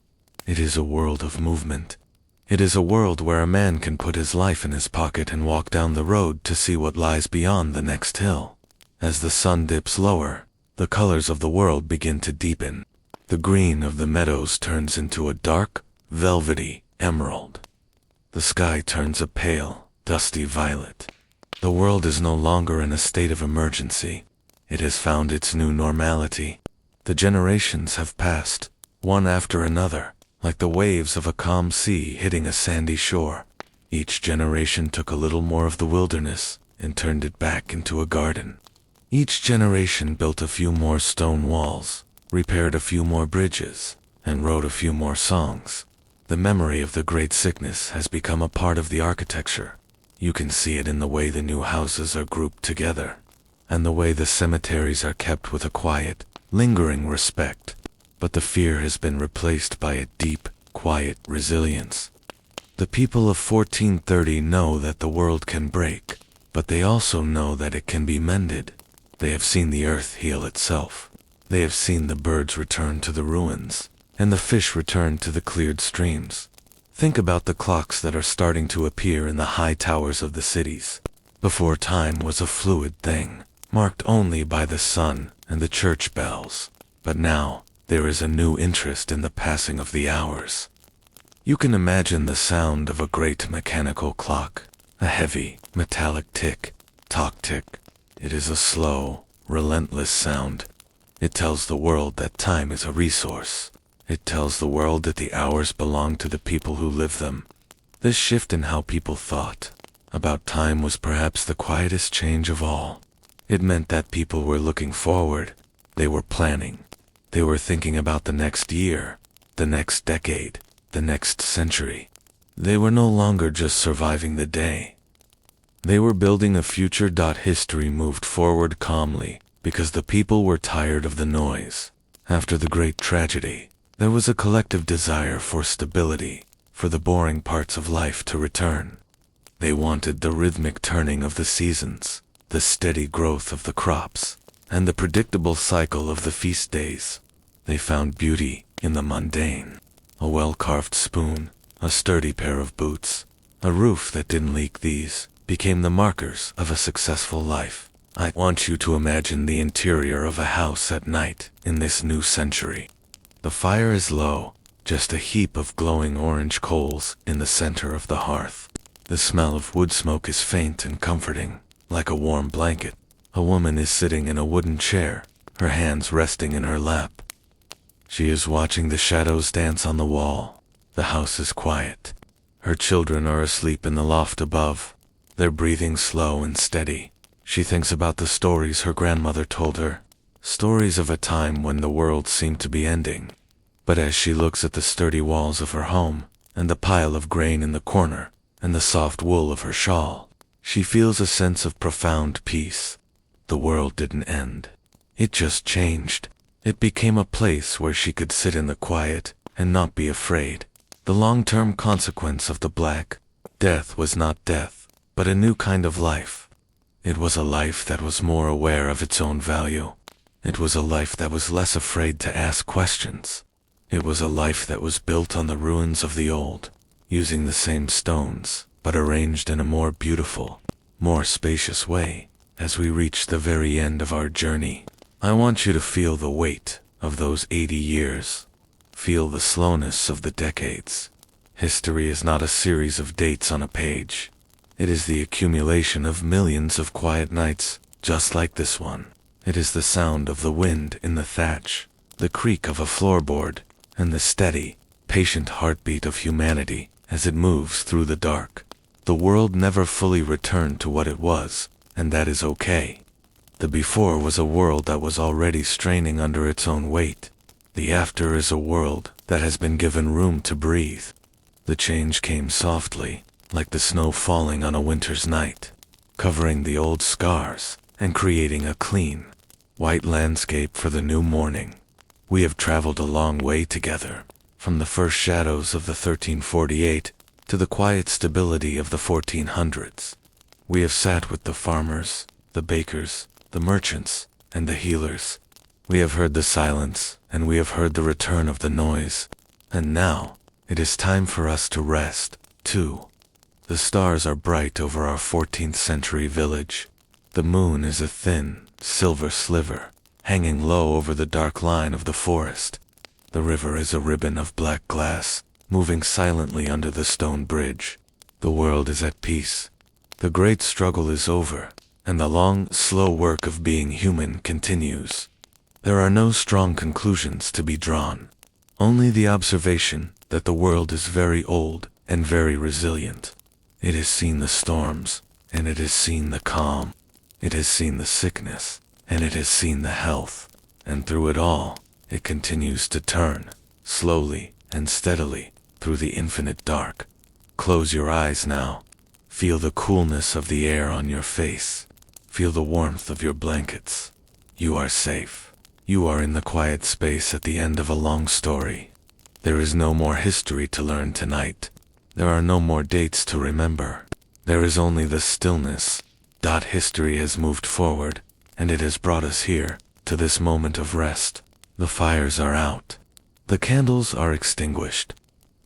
S1: It is a world of movement. It is a world where a man can put his life in his pocket and walk down the road to see what lies beyond the next hill. As the sun dips lower, the colors of the world begin to deepen. The green of the meadows turns into a dark, velvety emerald. The sky turns a pale, dusty violet. The world is no longer in a state of emergency. It has found its new normality. The generations have passed, one after another, like the waves of a calm sea hitting a sandy shore. Each generation took a little more of the wilderness and turned it back into a garden. Each generation built a few more stone walls, repaired a few more bridges, and wrote a few more songs. The memory of the great sickness has become a part of the architecture. You can see it in the way the new houses are grouped together, and the way the cemeteries are kept with a quiet, lingering respect. But the fear has been replaced by a deep, quiet resilience. The people of 1430 know that the world can break, but they also know that it can be mended. They have seen the earth heal itself. They have seen the birds return to the ruins, and the fish return to the cleared streams. Think about the clocks that are starting to appear in the high towers of the cities. Before, time was a fluid thing, marked only by the sun and the church bells. But now, there is a new interest in the passing of the hours. You can imagine the sound of a great mechanical clock, a heavy, metallic tick, tock tick. It is a slow, relentless sound. It tells the world that time is a resource. It tells the world that the hours belong to the people who live them. This shift in how people thought about time was perhaps the quietest change of all. It meant that people were looking forward. They were planning. They were thinking about the next year, the next decade, the next century. They were no longer just surviving the day. They were building a future. History moved forward calmly because the people were tired of the noise. After the great tragedy, there was a collective desire for stability, for the boring parts of life to return. They wanted the rhythmic turning of the seasons, the steady growth of the crops, and the predictable cycle of the feast days. They found beauty in the mundane. A well-carved spoon, a sturdy pair of boots, a roof that didn't leak. These became the markers of a successful life. I want you to imagine the interior of a house at night in this new century. The fire is low, just a heap of glowing orange coals in the center of the hearth. The smell of wood smoke is faint and comforting, like a warm blanket. A woman is sitting in a wooden chair, her hands resting in her lap. She is watching the shadows dance on the wall. The house is quiet. Her children are asleep in the loft above. They're breathing slow and steady. She thinks about the stories her grandmother told her, stories of a time when the world seemed to be ending. But as she looks at the sturdy walls of her home, and the pile of grain in the corner, and the soft wool of her shawl, she feels a sense of profound peace. The world didn't end. It just changed. It became a place where she could sit in the quiet and not be afraid. The long-term consequence of the Black Death was not death, but a new kind of life. It was a life that was more aware of its own value. It was a life that was less afraid to ask questions. It was a life that was built on the ruins of the old, using the same stones, but arranged in a more beautiful, more spacious way. As we reach the very end of our journey, I want you to feel the weight of those 80 years. Feel the slowness of the decades. History is not a series of dates on a page. It is the accumulation of millions of quiet nights, just like this one. It is the sound of the wind in the thatch, the creak of a floorboard, and the steady, patient heartbeat of humanity as it moves through the dark. The world never fully returned to what it was, and that is okay. The before was a world that was already straining under its own weight. The after is a world that has been given room to breathe. The change came softly, like the snow falling on a winter's night, covering the old scars and creating a clean, white landscape for the new morning. We have traveled a long way together, from the first shadows of the 1348 to the quiet stability of the 1400s. We have sat with the farmers, the bakers, the merchants, and the healers. We have heard the silence, and we have heard the return of the noise. And now, it is time for us to rest, too. The stars are bright over our 14th century village. The moon is a thin, silver sliver, hanging low over the dark line of the forest. The river is a ribbon of black glass, moving silently under the stone bridge. The world is at peace. The great struggle is over, and the long, slow work of being human continues. There are no strong conclusions to be drawn, only the observation that the world is very old and very resilient. It has seen the storms, and it has seen the calm. It has seen the sickness, and it has seen the health. And through it all, it continues to turn, slowly and steadily, through the infinite dark. Close your eyes now. Feel the coolness of the air on your face. Feel the warmth of your blankets. You are safe. You are in the quiet space at the end of a long story. There is no more history to learn tonight. There are no more dates to remember. There is only the stillness. History has moved forward, and it has brought us here, to this moment of rest. The fires are out. The candles are extinguished.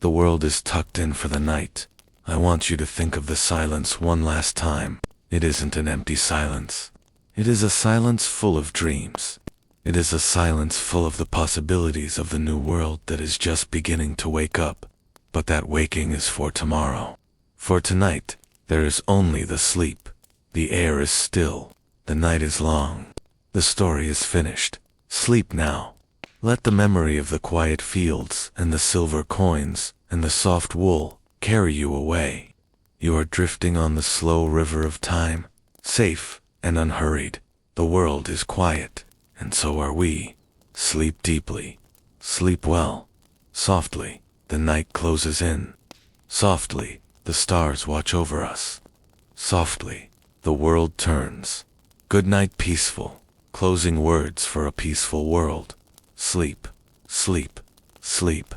S1: The world is tucked in for the night. I want you to think of the silence one last time. It isn't an empty silence. It is a silence full of dreams. It is a silence full of the possibilities of the new world that is just beginning to wake up. But that waking is for tomorrow. For tonight, there is only the sleep. The air is still. The night is long. The story is finished. Sleep now. Let the memory of the quiet fields and the silver coins and the soft wool carry you away. You are drifting on the slow river of time, safe and unhurried. The world is quiet, and so are we. Sleep deeply. Sleep well. Softly, the night closes in. Softly, the stars watch over us. Softly, the world turns. Good night, peaceful. Closing words for a peaceful world. Sleep, sleep, sleep.